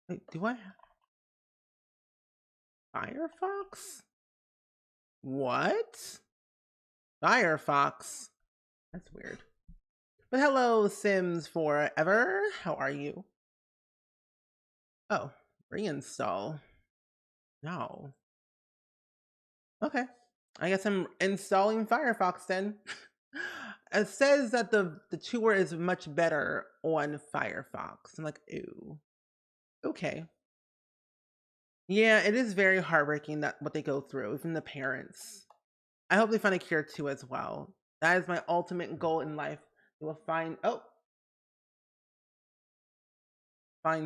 Wait, do I Firefox? What? Firefox? That's weird. But hello, Sims Forever. How are you? Oh, reinstall. No. Okay. I guess I'm installing Firefox then. It says that the tour is much better on Firefox. I'm like, ooh. Okay. Yeah, it is very heartbreaking that what they go through, even the parents. I hope they find a cure too as well. That is my ultimate goal in life. They will find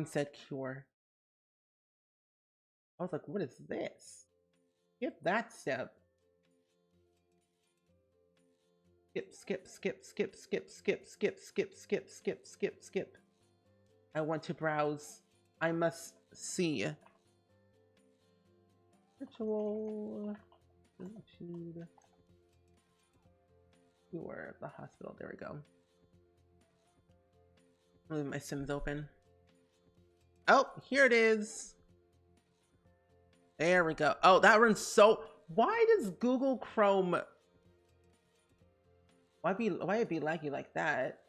said cure. I was like, what is this? Skip that step. Skip. I want to browse. I must see. Virtual St.Jude tour of the hospital. There we go. Leave my Sims open. Oh, here it is. There we go. Oh, that runs so. Why does Google Chrome? Why it be laggy like that?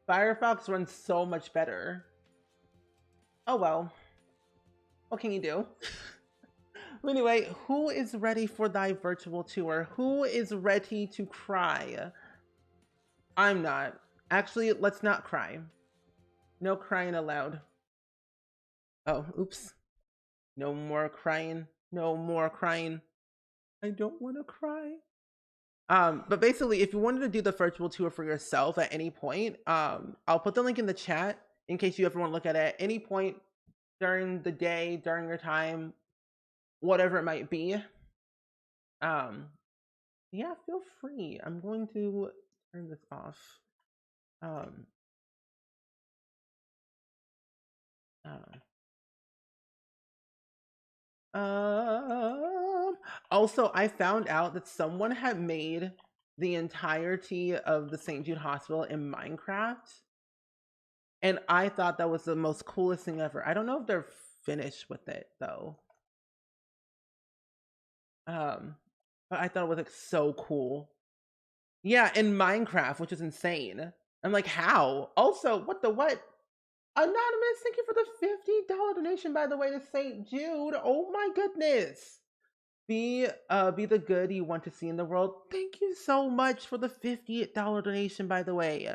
Firefox runs so much better. Oh well. What can you do? Anyway, who is ready for thy virtual tour? Who is ready to cry? I'm not. Actually, let's not cry. No crying allowed. Oh, oops. No more crying. No more crying. I don't want to cry. But basically, if you wanted to do the virtual tour for yourself at any point, I'll put the link in the chat in case you ever want to look at it at any point during the day, during your time, whatever it might be. Um, yeah, feel free. I'm going to turn this off. Um, also, I found out that someone had made the entirety of the St. Jude Hospital in Minecraft. And I thought that was the most coolest thing ever. I don't know if they're finished with it though. But I thought it was like so cool. Yeah, in Minecraft, which is insane. I'm like, how? Also, what the what? Anonymous, thank you for the $50 donation, by the way, to St. Jude. Oh my goodness. Be the good you want to see in the world. Thank you so much for the $50 donation, by the way.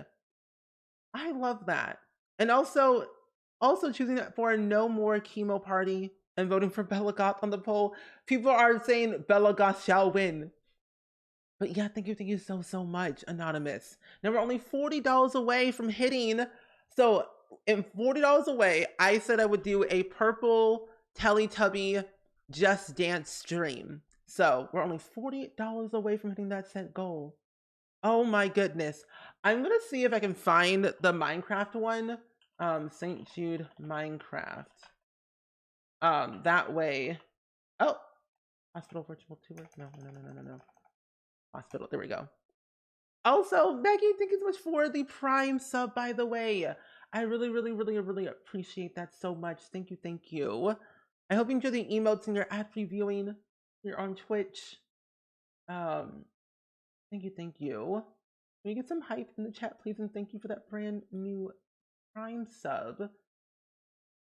I love that. And also choosing that for a no more chemo party and voting for Bella Goth on the poll. People are saying Bella Goth shall win. But yeah, thank you so much, Anonymous. Now we're only $40 away from hitting. So in $40 away, I said I would do a purple Teletubby Just Dance stream. So we're only $48 away from hitting that set goal. Oh my goodness. I'm gonna see if I can find the Minecraft one. St. Jude Minecraft. That way. Oh, hospital virtual tour. No. Hospital. There we go. Also, Maggie, thank you so much for the Prime sub, by the way. I really appreciate that so much. Thank you. I hope you enjoy the emotes and your ad reviewing here on Twitch. Um, thank you. Can we get some hype in the chat, please? And thank you for that brand new Prime sub.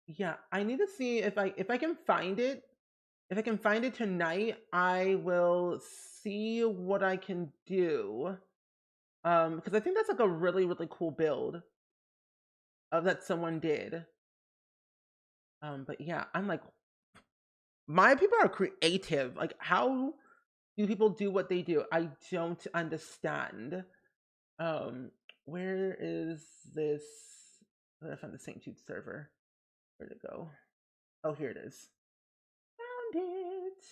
Yeah, I need to see if I can find it. If I can find it tonight, I will see what I can do. Because I think that's like a really cool build that someone did. But yeah, I'm like, my people are creative. Like, how do people do what they do? I don't understand. Where is this? I found the St. Jude server. Where'd it go? Oh, here it is. Found it.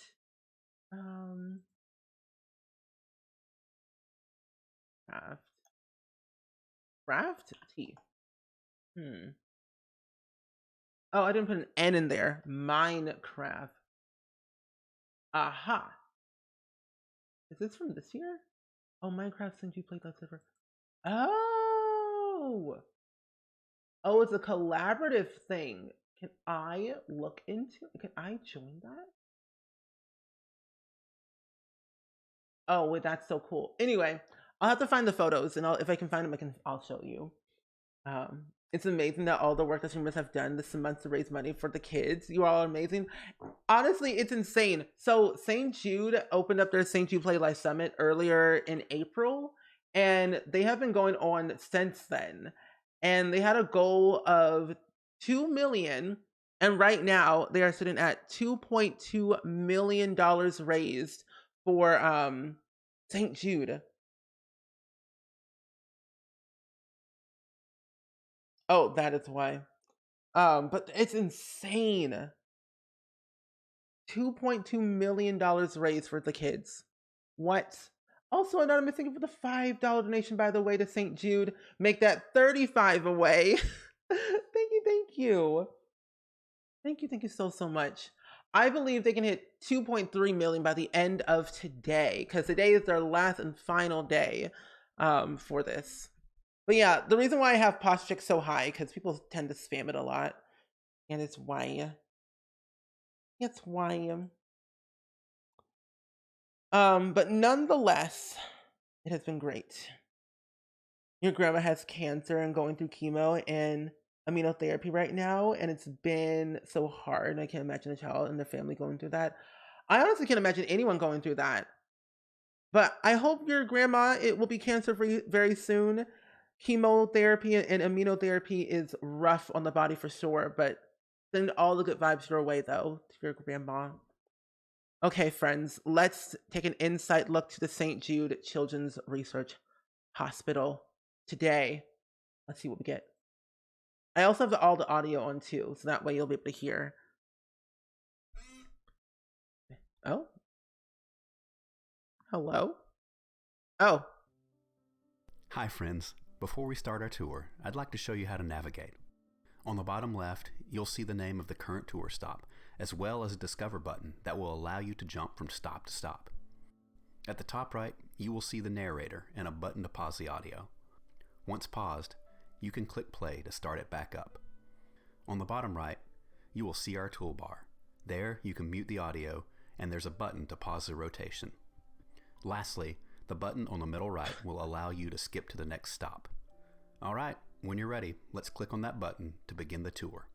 Craft. Craft T. Oh, I didn't put an N in there. Minecraft. Aha. Is this from this year? Oh, Minecraft since you played that server. Oh. Oh, it's a collaborative thing. Can I look into? Can I join that? Oh wait, that's so cool. Anyway, I'll have to find the photos, and if I can find them, I'll show you. Um, it's amazing that all the work that streamers have done this month to raise money for the kids. You all are amazing. Honestly, it's insane. So St. Jude opened up their St. Jude Play Life Summit earlier in April, and they have been going on since then. And they had a goal of 2 million, and right now they are sitting at $2.2 million raised for St. Jude. Oh, that is why. But it's insane. $2.2 million raised for the kids. What? Also, anonymous, thank you for the $5 donation, by the way, to St. Jude. Make that 35 away. Thank you, thank you. Thank you so much. I believe they can hit 2.3 million by the end of today, because today is their last and final day for this. But yeah, the reason why I have posture check so high, because people tend to spam it a lot. And it's why. It's why. But nonetheless, it has been great. Your grandma has cancer and going through chemo and immunotherapy right now, and it's been so hard. I can't imagine a child and their family going through that. I honestly can't imagine anyone going through that. But I hope your grandma it will be cancer free very soon. Chemotherapy and immunotherapy is rough on the body for sure, but send all the good vibes your way though to your grandma. Okay, friends, let's take an insight look to the St. Jude Children's Research Hospital today. Let's see what we get. I also have all the audio on too, so that way you'll be able to hear. Oh, hello. Oh, Hi friends, before we start our tour, I'd like to show you how to navigate. On the bottom left, you'll see the name of the current tour stop, as well as a Discover button that will allow you to jump from stop to stop. At the top right, you will see the narrator and a button to pause the audio. Once paused, you can click play to start it back up. On the bottom right, you will see our toolbar. There, you can mute the audio, and there's a button to pause the rotation. Lastly, the button on the middle right will allow you to skip to the next stop. Alright, when you're ready, let's click on that button to begin the tour.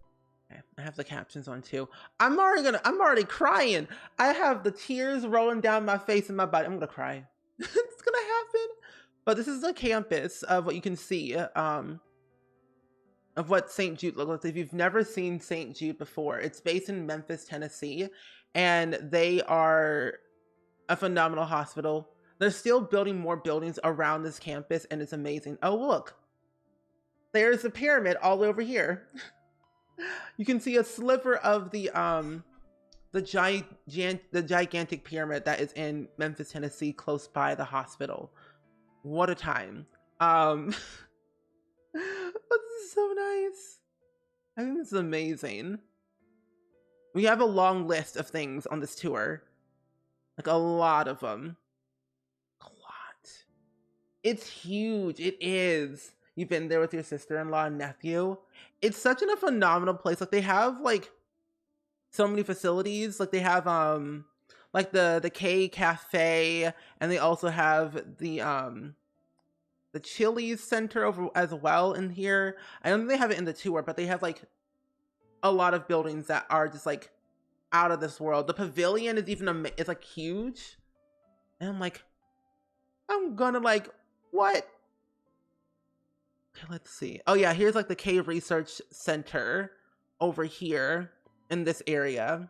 okay. I have the captions on too. I'm already crying. I have the tears rolling down my face and my body. I'm gonna cry. It's gonna happen. But this is the campus of what you can see. Of what St. Jude looks like. If you've never seen St. Jude before, it's based in Memphis, Tennessee, and they are a phenomenal hospital. They're still building more buildings around this campus, and it's amazing. Oh, look. There's a pyramid all the way over here. You can see a sliver of the gigantic pyramid that is in Memphis, Tennessee, close by the hospital. What a time. This is so nice. I think this is amazing. We have a long list of things on this tour. Like a lot of them. A lot. It's huge. It is. You've been there with your sister-in-law and nephew. It's such a phenomenal place. Like they have like so many facilities. Like they have like the K Cafe, and they also have the Chili's Center over as well in here. I don't think they have it in the tour, but they have like a lot of buildings that are just like out of this world. The pavilion is even it's like huge, and I'm like, I'm gonna like what? Okay, let's see. Oh yeah, here's like the K Research Center over here in this area,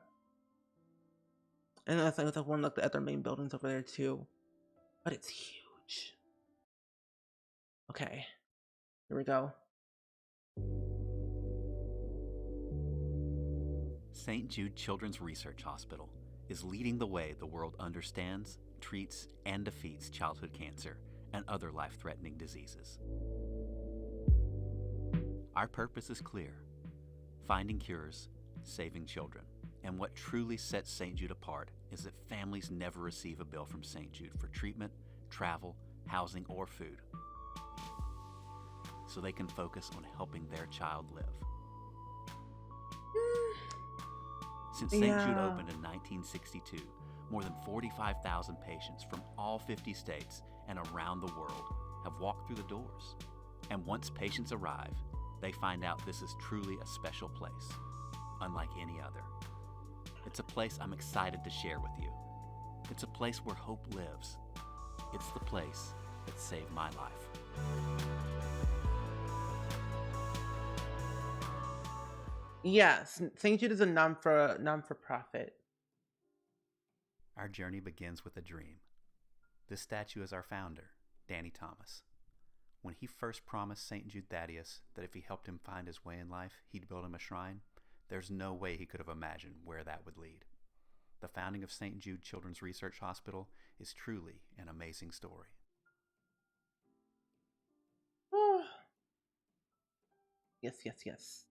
and I think it's one of the other main buildings over there too. But it's huge. Okay, here we go. St. Jude Children's Research Hospital is leading the way the world understands, treats, and defeats childhood cancer and other life-threatening diseases. Our purpose is clear: finding cures, saving children. And what truly sets St. Jude apart is that families never receive a bill from St. Jude for treatment, travel, housing, or food, so they can focus on helping their child live. Since St. Jude Yeah. opened in 1962, more than 45,000 patients from all 50 states and around the world have walked through the doors. And once patients arrive, they find out this is truly a special place, unlike any other. It's a place I'm excited to share with you. It's a place where hope lives. It's the place that saved my life. Yes, St. Jude is a non-for-profit. Our journey begins with a dream. This statue is our founder, Danny Thomas. When he first promised St. Jude Thaddeus that if he helped him find his way in life, he'd build him a shrine, there's no way he could have imagined where that would lead. The founding of St. Jude Children's Research Hospital is truly an amazing story. Yes, yes, yes.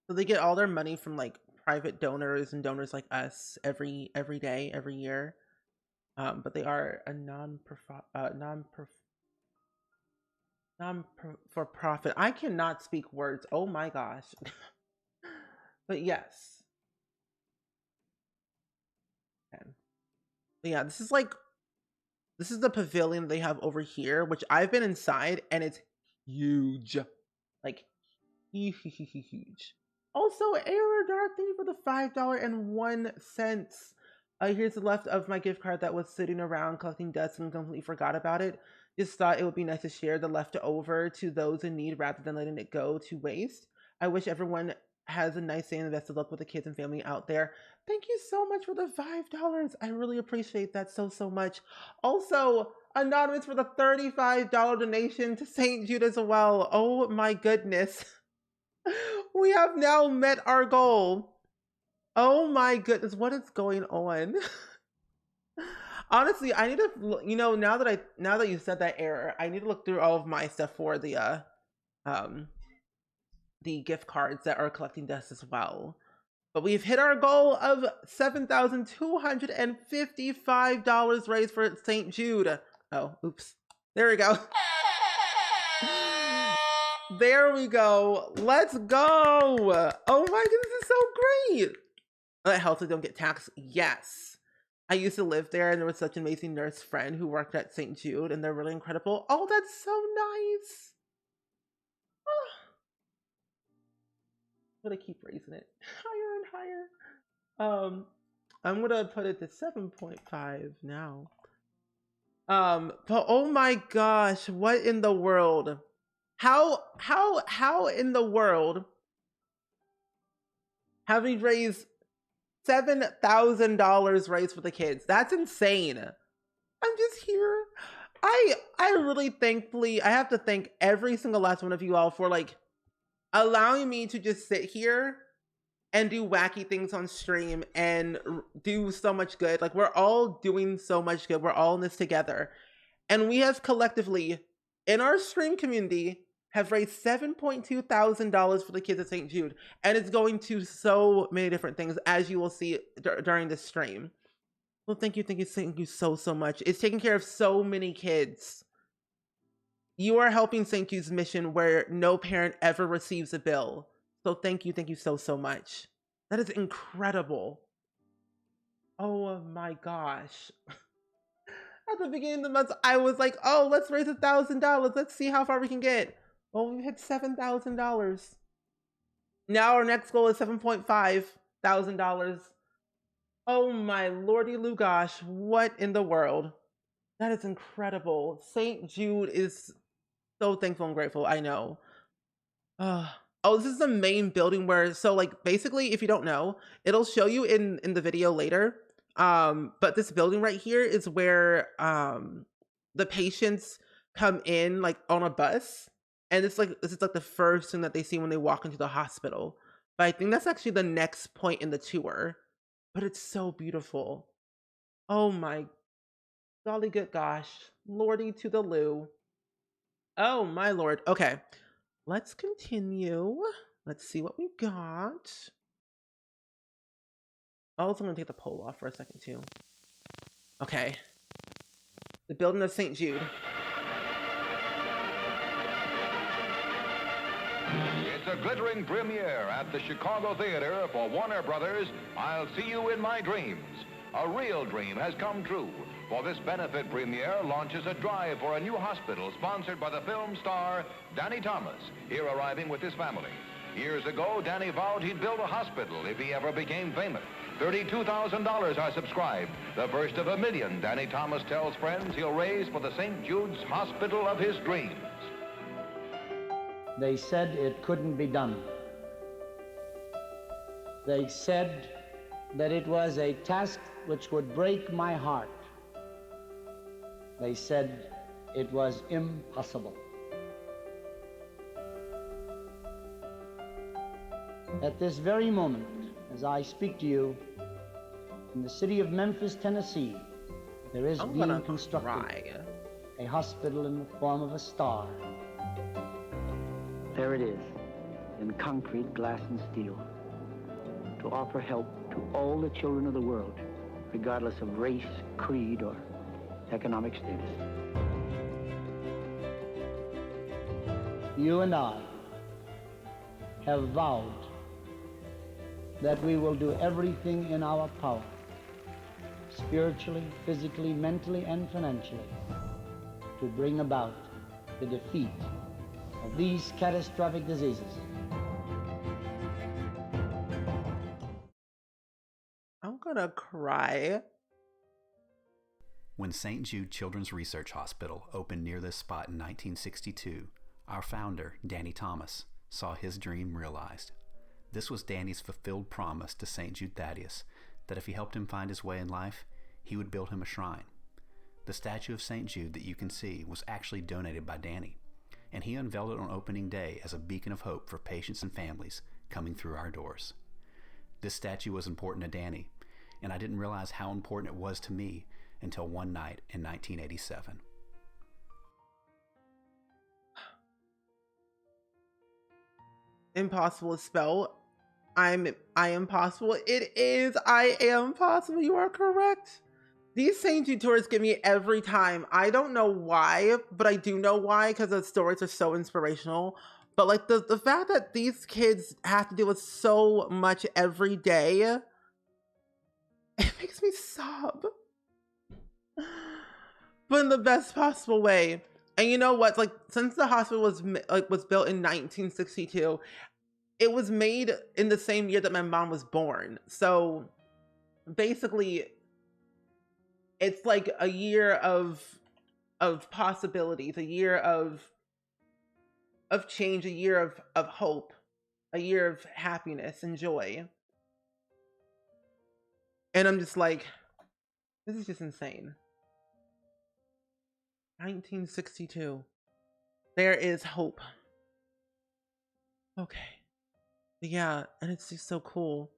So they get all their money from like private donors and donors like us every day, every year. But they are a non-for-profit. I cannot speak words. Oh my gosh. But yes. Okay. But yeah, this is the pavilion they have over here, which I've been inside and it's huge. Like huge. Also, error Darth, thank you for the $5.01. Here's the left of my gift card that was sitting around collecting dust and completely forgot about it. Just thought it would be nice to share the leftover to those in need rather than letting it go to waste. I wish everyone has a nice day and the best of luck with the kids and family out there. Thank you so much for the $5. I really appreciate that so much. Also, Anonymous for the $35 donation to St. Jude as well. Oh my goodness. We have now met our goal. Oh my goodness, what is going on? Honestly, I need to, now that you said that error, I need to look through all of my stuff for the gift cards that are collecting dust as well. But we've hit our goal of $7,255 raised for St. Jude. Oh, oops. There we go. There we go. Let's go. Oh my goodness, this is so great. That helps I don't get taxed. Yes. I used to live there and there was such an amazing nurse friend who worked at St. Jude and they're really incredible. Oh, that's so nice. Oh. I'm gonna keep raising it higher and higher. I'm gonna put it to 7.5 now. But oh my gosh, what in the world? How in the world have we raised $7,000 raised for the kids? That's insane. I'm just here. I really thankfully, I have to thank every single last one of you all for like allowing me to just sit here and do wacky things on stream and do so much good. Like we're all doing so much good. We're all in this together. And we have collectively in our stream community have raised $7.2 thousand for the kids at St. Jude. And it's going to so many different things, as you will see during this stream. Well, thank you so much. It's taking care of so many kids. You are helping St. Jude's mission where no parent ever receives a bill. So thank you so much. That is incredible. Oh my gosh. At the beginning of the month, I was like, oh, let's raise $1,000. Let's see how far we can get. Well, we hit $7,000. Now our next goal is $7.5 thousand. Oh my lordy Lugosh, what in the world? That is incredible. St. Jude is so thankful and grateful, I know. Oh, this is the main building where, so like basically, if you don't know, it'll show you in the video later. But this building right here is where the patients come in like on a bus. And this is like the first thing that they see when they walk into the hospital. But I think that's actually the next point in the tour. But it's so beautiful. Oh my golly good gosh. Lordy to the loo. Oh my lord. Okay. Let's continue. Let's see what we got. Also, I'm gonna take the poll off for a second too. Okay. The building of St. Jude. It's a glittering premiere at the Chicago Theater for Warner Brothers' I'll See You in My Dreams. A real dream has come true, for this benefit premiere launches a drive for a new hospital sponsored by the film star Danny Thomas, here arriving with his family. Years ago, Danny vowed he'd build a hospital if he ever became famous. $32,000 are subscribed, the first of $1 million Danny Thomas tells friends he'll raise for the St. Jude's hospital of his dreams. They said it couldn't be done. They said that it was a task which would break my heart. They said it was impossible. At this very moment, as I speak to you, in the city of Memphis, Tennessee, there is being constructed a hospital in the form of a star. There it is, in concrete, glass, and steel, to offer help to all the children of the world, regardless of race, creed, or economic status. You and I have vowed that we will do everything in our power, spiritually, physically, mentally, and financially, to bring about the defeat of these catastrophic diseases. I'm gonna cry. When St. Jude Children's Research Hospital opened near this spot in 1962, our founder, Danny Thomas, saw his dream realized. This was Danny's fulfilled promise to St. Jude Thaddeus that if he helped him find his way in life, he would build him a shrine. The statue of St. Jude that you can see was actually donated by Danny, and he unveiled it on opening day as a beacon of hope for patients and families coming through our doors. This statue was important to Danny, and I didn't realize how important it was to me until one night in 1987. Impossible to spell. I am possible. It is. I am possible. You are correct. These St. Jude tours get me every time. I don't know why, but I do know why, because the stories are so inspirational. But like the fact that these kids have to deal with so much every day, it makes me sob. But in the best possible way. And you know what? Like, since the hospital was built in 1962, it was made in the same year that my mom was born. So basically, it's like a year of possibilities, a year of change, a year of hope, a year of happiness and joy. And I'm just like, this is just insane. 1962. There is hope. Okay. Yeah, and it's just so cool.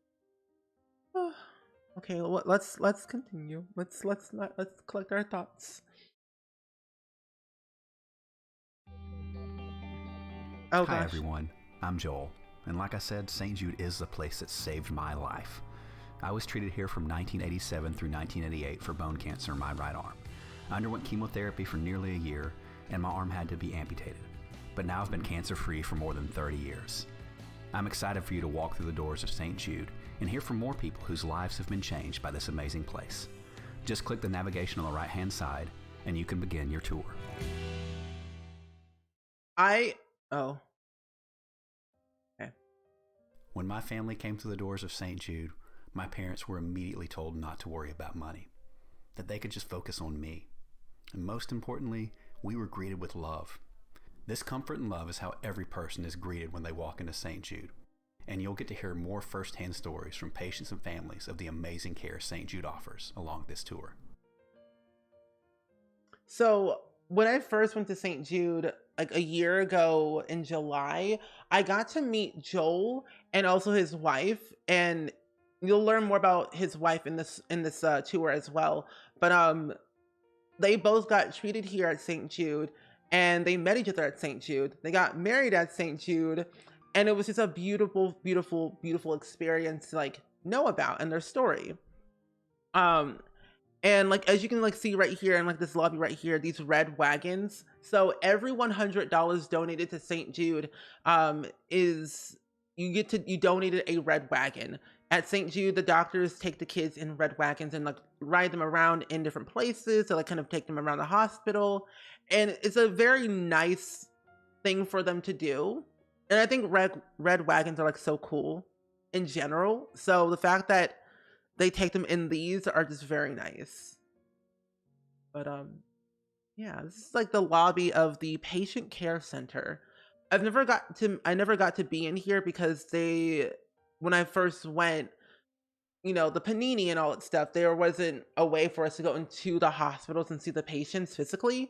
Okay, well, let's continue. Let's collect our thoughts. Oh, Hi gosh. everyone, I'm Joel, and like I said, St. Jude is the place that saved my life. I was treated here from 1987 through 1988 for bone cancer in my right arm. I underwent chemotherapy for nearly a year, and my arm had to be amputated. But now I've been cancer-free for more than 30 years. I'm excited for you to walk through the doors of St. Jude and hear from more people whose lives have been changed by this amazing place. Just click the navigation on the right-hand side, and you can begin your tour. Oh. Okay. When my family came through the doors of St. Jude, my parents were immediately told not to worry about money, that they could just focus on me. And most importantly, we were greeted with love. This comfort and love is how every person is greeted when they walk into St. Jude. And you'll get to hear more firsthand stories from patients and families of the amazing care St. Jude offers along this tour. So when I first went to St. Jude, like a year ago in July, I got to meet Joel and also his wife, and you'll learn more about his wife in this tour as well. But they both got treated here at St. Jude, and they met each other at St. Jude. They got married at St. Jude, and it was just a beautiful, beautiful, beautiful experience to like know about and their story. And like, as you can like see right here in like this lobby right here, these red wagons. So every $100 donated to St. Jude is you donated a red wagon. At St. Jude, the doctors take the kids in red wagons and like ride them around in different places to like kind of take them around the hospital. And it's a very nice thing for them to do. And I think red wagons are like so cool in general. So the fact that they take them in these are just very nice. But yeah, this is like the lobby of the patient care center. I never got to be in here because when I first went, you know, the panini and all that stuff, there wasn't a way for us to go into the hospitals and see the patients physically.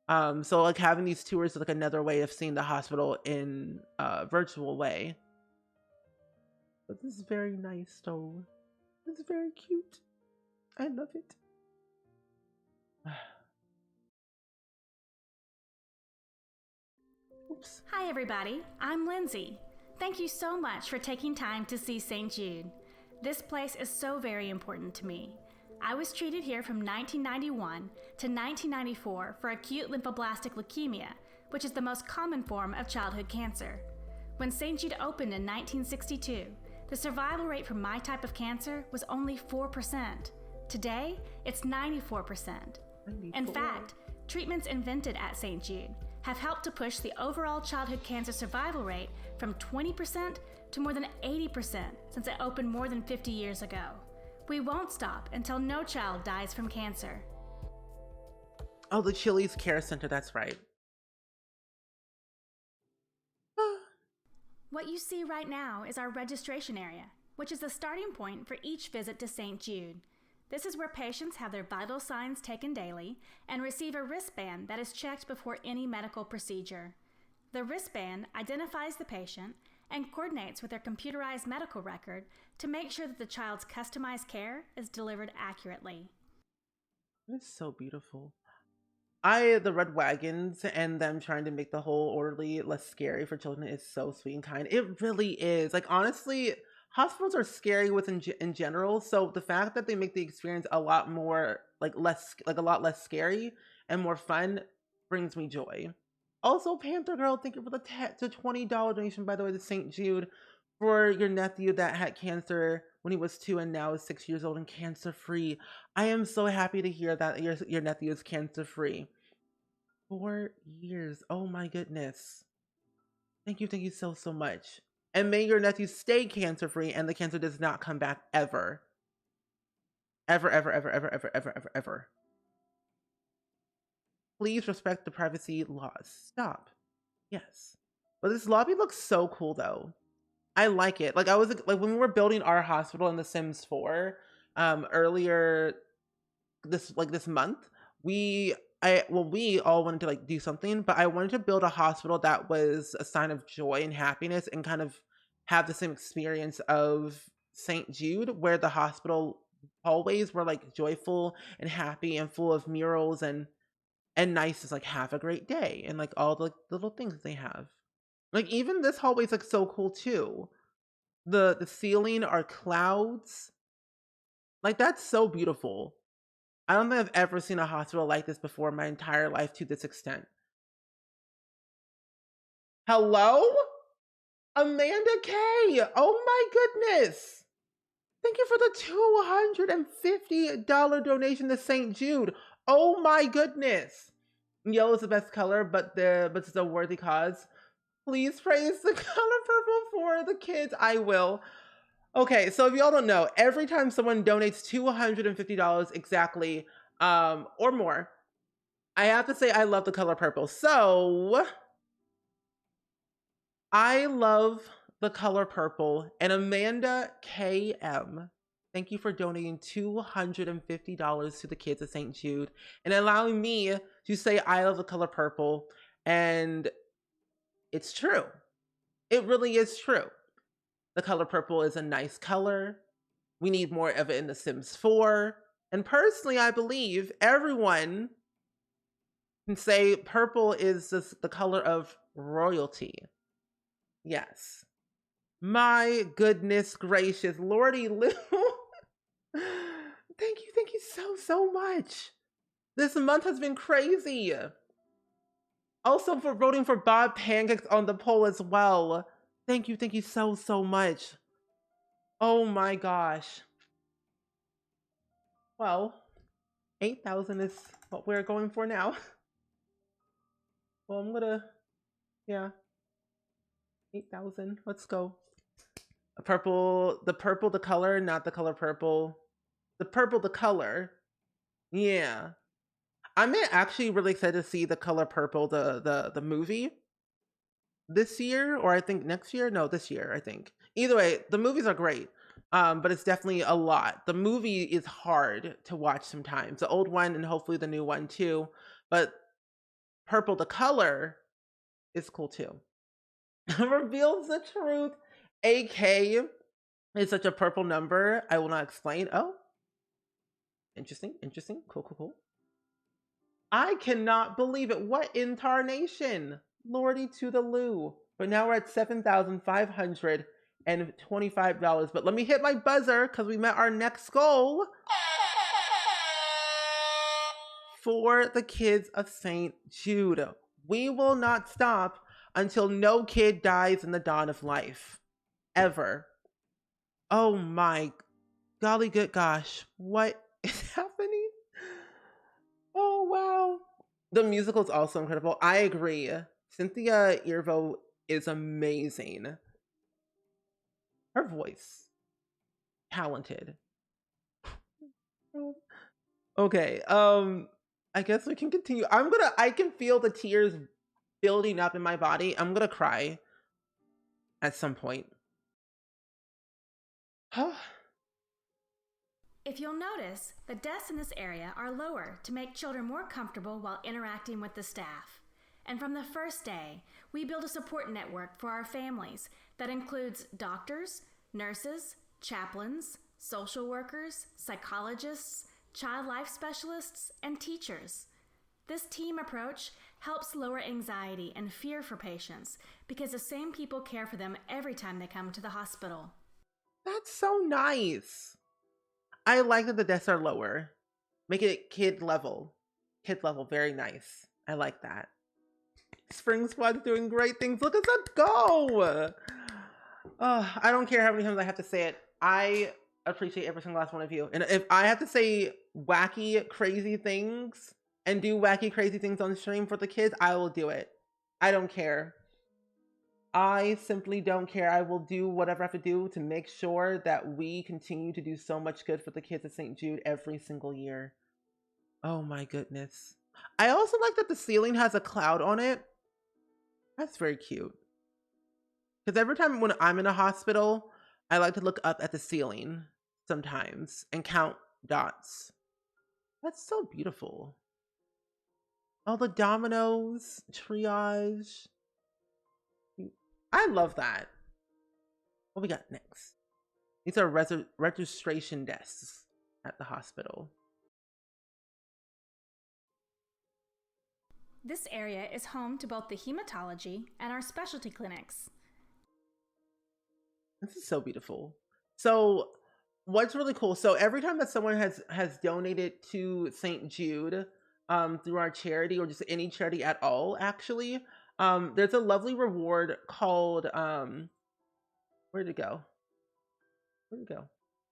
So like having these tours is like another way of seeing the hospital in a virtual way. But this is very nice though. It's very cute. I love it. Oops. Hi everybody, I'm Lindsay. Thank you so much for taking time to see St. Jude. This place is so very important to me. I was treated here from 1991 to 1994 for acute lymphoblastic leukemia, which is the most common form of childhood cancer. When St. Jude opened in 1962, the survival rate for my type of cancer was only 4%. Today, it's 94%. In fact, treatments invented at St. Jude have helped to push the overall childhood cancer survival rate from 20% to more than 80% since it opened more than 50 years ago. We won't stop until no child dies from cancer. Oh, the Chili's Care Center, that's right. What you see right now is our registration area, which is the starting point for each visit to St. Jude. This is where patients have their vital signs taken daily and receive a wristband that is checked before any medical procedure. The wristband identifies the patient and coordinates with their computerized medical record to make sure that the child's customized care is delivered accurately. It's so beautiful. The red wagons and them trying to make the whole orderly less scary for children is so sweet and kind. It really is. Like, honestly, hospitals are scary in general. So the fact that they make the experience a lot more, a lot less scary and more fun brings me joy. Also, Panther Girl, thank you for the $20 donation, by the way, to St. Jude for your nephew that had cancer when he was 2 and now is 6 years old and cancer free. I am so happy to hear that your nephew is cancer free. 4 years. Oh my goodness. Thank you so much. And may your nephew stay cancer free and the cancer does not come back ever. Ever, ever, ever, ever, ever, ever, ever, ever. Please respect the privacy laws. Stop. Yes. But this lobby looks so cool though. I like it. Like, I was like, when we were building our hospital in The Sims 4 earlier this month, we all wanted to like do something, but I wanted to build a hospital that was a sign of joy and happiness and kind of have the same experience of St. Jude, where the hospital hallways were like joyful and happy and full of murals and nice, is like, have a great day, and like all the little things they have. Like, even this hallway's like so cool too. The ceiling are clouds. Like, that's so beautiful. I don't think I've ever seen a hospital like this before in my entire life to this extent. Hello? Amanda K. Oh my goodness. Thank you for the $250 donation to St. Jude. Oh my goodness. Yellow is the best color, but it's a worthy cause. Please praise the color purple for the kids. I will. Okay, so if y'all don't know, every time someone donates $250 exactly, or more, I have to say I love the color purple. So I love the color purple, and Amanda KM, thank you for donating $250 to the kids at St. Jude and allowing me to say I love the color purple. And it's true. It really is true. The color purple is a nice color. We need more of it in The Sims 4. And personally, I believe everyone can say purple is the color of royalty. Yes. My goodness gracious. Lordy Lou. Thank you so much. This month has been crazy. Also for voting for Bob Pancakes on the poll as well. Thank you so much. Oh my gosh. Well, 8,000 is what we're going for now. Well, I'm gonna, yeah, 8,000. Let's go. Purple, the color, not the color purple. The purple, the color. Yeah. I'm actually really excited to see the color purple, the movie this year, or I think next year. No, this year, I think. Either way, the movies are great. But it's definitely a lot. The movie is hard to watch sometimes. The old one and hopefully the new one too. But purple, the color, is cool too. Reveals the truth. AK is such a purple number. I will not explain. Oh, interesting. Cool. I cannot believe it. What incarnation? Lordy to the Lou. But now we're at $7,525. But let me hit my buzzer because we met our next goal for the kids of St. Jude. We will not stop until no kid dies in the dawn of life. Ever. Oh my golly good gosh. What is happening? Oh, wow. The musical is also incredible. I agree. Cynthia Erivo is amazing. Her voice. Talented. Okay. I guess we can continue. I can feel the tears building up in my body. I'm gonna cry at some point. If you'll notice, the desks in this area are lower to make children more comfortable while interacting with the staff. And from the first day, we build a support network for our families that includes doctors, nurses, chaplains, social workers, psychologists, child life specialists, and teachers. This team approach helps lower anxiety and fear for patients because the same people care for them every time they come to the hospital. That's so nice. I like that the desks are lower. Make it kid level. Kid level, very nice. I like that. Spring Squad's doing great things. Look at us go! I don't care how many times I have to say it. I appreciate every single last one of you. And if I have to say wacky, crazy things and do wacky, crazy things on stream for the kids, I will do it. I don't care. I simply don't care. I will do whatever I have to do to make sure that we continue to do so much good for the kids at St. Jude every single year. Oh my goodness. I also like that the ceiling has a cloud on it. That's very cute. Because every time when I'm in a hospital, I like to look up at the ceiling sometimes and count dots. That's so beautiful. All the dominoes, triage. I love that. What we got next? These are registration desks at the hospital. This area is home to both the hematology and our specialty clinics. This is so beautiful. So what's really cool, so every time that someone has donated to St. Jude through our charity or just any charity at all, actually, there's a lovely reward called where'd it go?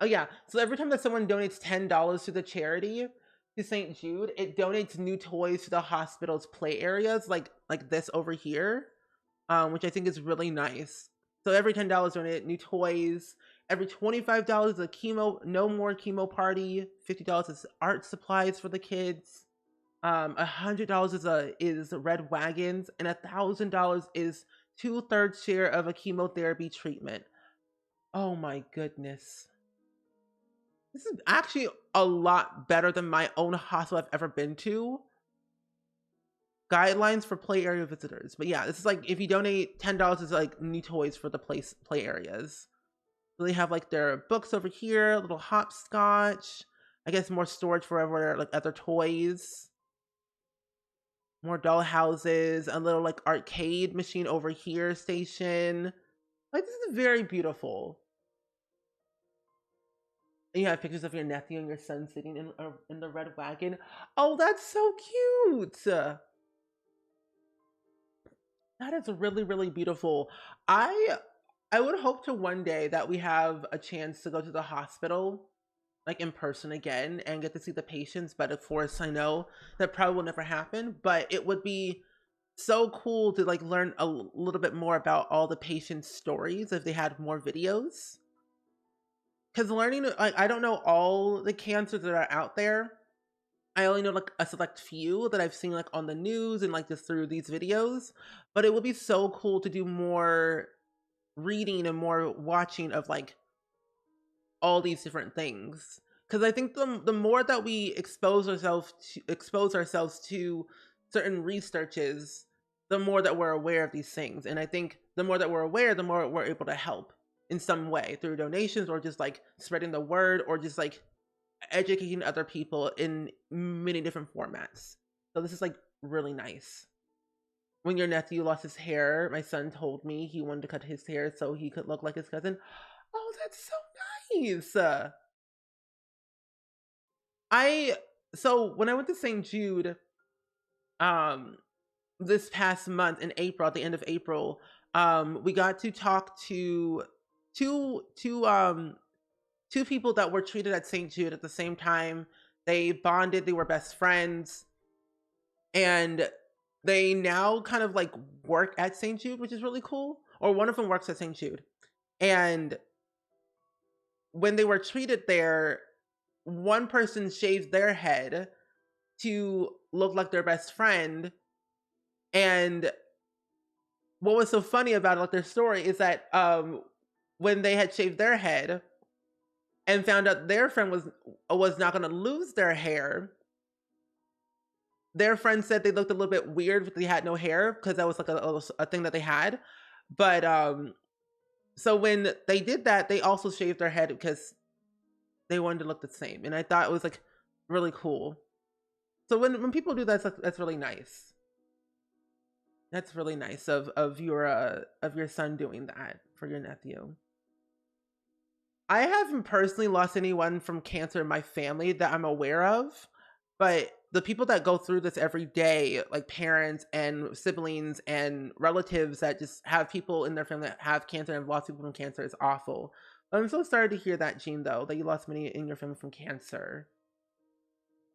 Oh yeah, so every time that someone donates $10 to the charity to St. Jude, it donates new toys to the hospital's play areas like this over here, which I think is really nice. So every $10 donated new toys. Every $25 is a no more chemo party. $50 is art supplies for the kids. $100 is red wagons, and $1,000 is 2/3 share of a chemotherapy treatment. Oh my goodness. This is actually a lot better than my own hospital I've ever been to. Guidelines for play area visitors. But yeah, this is like if you donate $10, it's like new toys for the play areas. So they have like their books over here, a little hopscotch. I guess more storage for everywhere, like other toys. More doll houses, a little like arcade machine over here station. Like this is very beautiful. And you have pictures of your nephew and your son sitting in the red wagon. Oh, that's so cute. That is really, really beautiful. I I would hope to one day that we have a chance to go to the hospital like in person again and get to see the patients, but of course I know that probably will never happen, but it would be so cool to like learn a little bit more about all the patients' stories if they had more videos. Cuz learning like I don't know all the cancers that are out there. I only know like a select few that I've seen like on the news and like just through these videos, but it would be so cool to do more reading and more watching of like all these different things, because I think the more that we expose ourselves to certain researches, the more that we're aware of these things. And I think the more that we're aware, the more we're able to help in some way through donations or just like spreading the word or just like educating other people in many different formats. So this is like really nice. When your nephew lost his hair, my son told me he wanted to cut his hair so he could look like his cousin. Oh, that's so nice. I so when I went to St. Jude um this past month in April, at the end of April, we got to talk to two two people that were treated at St. Jude at the same time. They bonded, they were best friends, and they now kind of like work at St. Jude, which is really cool. Or one of them works at St. Jude. And when they were treated there, one person shaved their head to look like their best friend. And what was so funny about like their story is that when they had shaved their head and found out their friend was not going to lose their hair, their friend said they looked a little bit weird if they had no hair because that was like a thing that they had. But so when they did that, they also shaved their head because they wanted to look the same. And I thought it was like really cool. So when people do that, that's really nice. That's really nice of your son doing that for your nephew. I haven't personally lost anyone from cancer in my family that I'm aware of, but the people that go through this every day, like parents and siblings and relatives that just have people in their family that have cancer and have lost people from cancer, is awful. I'm so sorry to hear that, Jean, though, that you lost many in your family from cancer.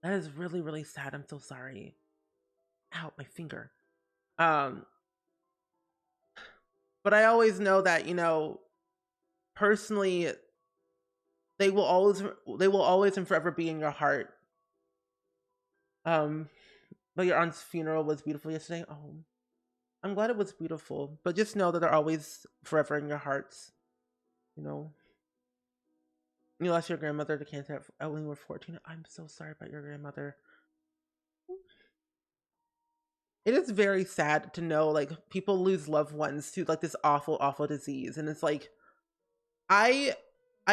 That is really, really sad. I'm so sorry. Ow, my finger. But I always know that, personally, they will always and forever be in your heart. But your aunt's funeral was beautiful yesterday. Oh, I'm glad it was beautiful. But just know that they're always forever in your hearts. You lost your grandmother to cancer when you were 14. I'm so sorry about your grandmother. It is very sad to know like people lose loved ones to like this awful, awful disease. And it's like I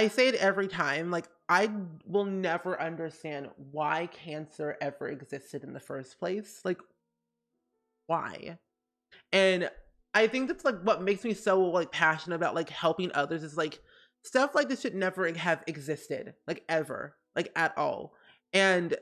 say it every time, like I will never understand why cancer ever existed in the first place. Like why? And I think that's like what makes me so like passionate about like helping others is like stuff like this should never have existed, like ever, like at all. And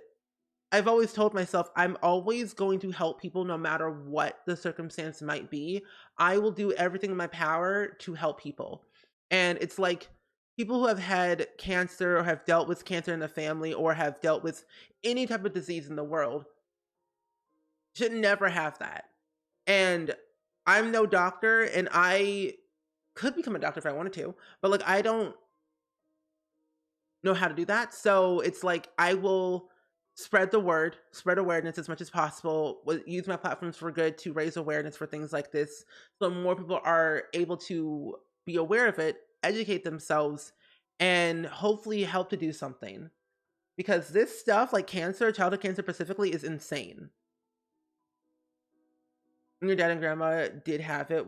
I've always told myself I'm always going to help people no matter what the circumstance might be. I will do everything in my power to help people. And it's like people who have had cancer or have dealt with cancer in the family or have dealt with any type of disease in the world should never have that. And I'm no doctor and I could become a doctor if I wanted to, but like I don't know how to do that. So it's like I will spread the word, spread awareness as much as possible, use my platforms for good to raise awareness for things like this so more people are able to be aware of it, educate themselves, and hopefully help to do something. Because this stuff, like cancer, childhood cancer specifically, is insane. Your dad and grandma did have it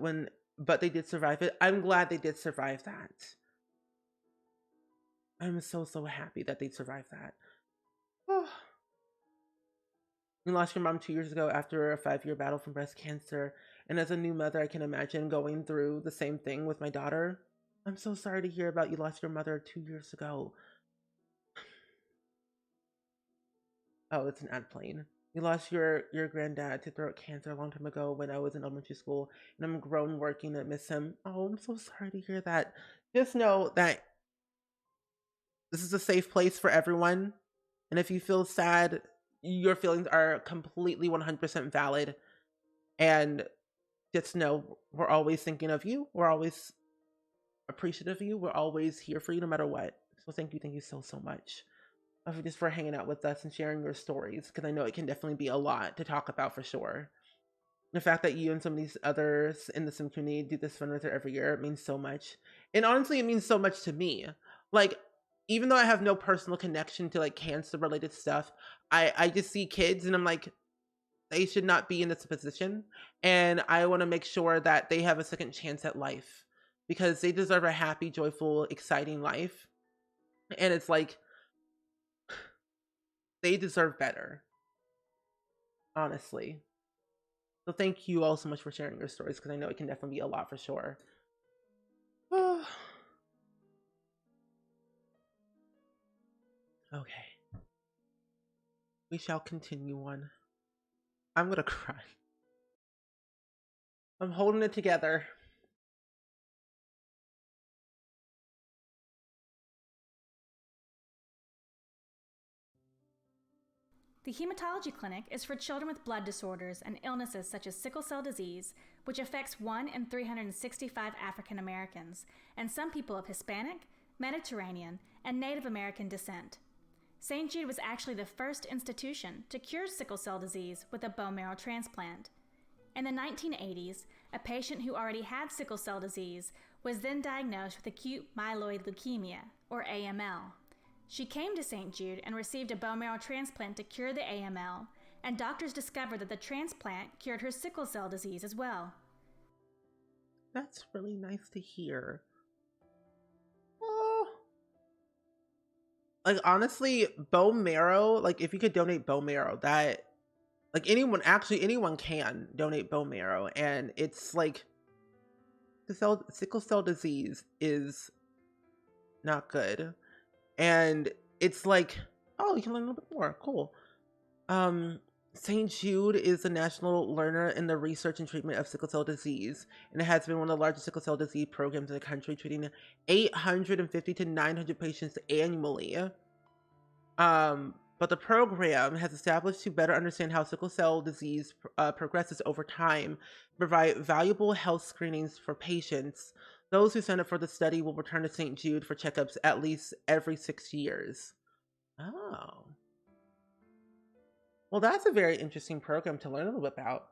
but they did survive it. I'm glad they did survive that. I'm so, so happy that they survived that. Oh. You lost your mom 2 years ago after a 5-year battle from breast cancer. And as a new mother, I can imagine going through the same thing with my daughter. I'm so sorry to hear about you lost your mother 2 years ago. Oh, it's an ad plane. You lost your granddad to throat cancer a long time ago when I was in elementary school, and I'm grown working to miss him. Oh, I'm so sorry to hear that. Just know that this is a safe place for everyone, and if you feel sad, your feelings are completely 100% valid. And just know we're always thinking of you. We're always appreciative of you. We're always here for you no matter what. So thank you so much just for hanging out with us and sharing your stories, because I know it can definitely be a lot to talk about for sure. The fact that you and some of these others in the sim community do this fundraiser every year, it means so much. And honestly, it means so much to me. Like, even though I have no personal connection to like cancer related stuff, I just see kids and I'm like, they should not be in this position. And I want to make sure that they have a second chance at life, because they deserve a happy, joyful, exciting life. And it's like, they deserve better, honestly. So thank you all so much for sharing your stories, because I know it can definitely be a lot for sure. Okay. We shall continue on. I'm gonna cry. I'm holding it together. The Hematology Clinic is for children with blood disorders and illnesses such as sickle cell disease, which affects 1 in 365 African Americans, and some people of Hispanic, Mediterranean, and Native American descent. St. Jude was actually the first institution to cure sickle cell disease with a bone marrow transplant. In the 1980s, a patient who already had sickle cell disease was then diagnosed with acute myeloid leukemia, or AML. She came to St. Jude and received a bone marrow transplant to cure the AML, and doctors discovered that the transplant cured her sickle cell disease as well. That's really nice to hear. Oh. Like, honestly, bone marrow, like, if you could donate bone marrow, that, like, anyone can donate bone marrow. And it's like, sickle cell disease is not good. And it's like, oh, you can learn a little bit more. Cool. St. Jude is a national learner in the research and treatment of sickle cell disease, and it has been one of the largest sickle cell disease programs in the country, treating 850 to 900 patients annually. But the program has established to better understand how sickle cell disease progresses over time, provide valuable health screenings for patients. Those who sign up for the study will return to St. Jude for checkups at least every 6 years. Oh. Well, that's a very interesting program to learn a little bit about.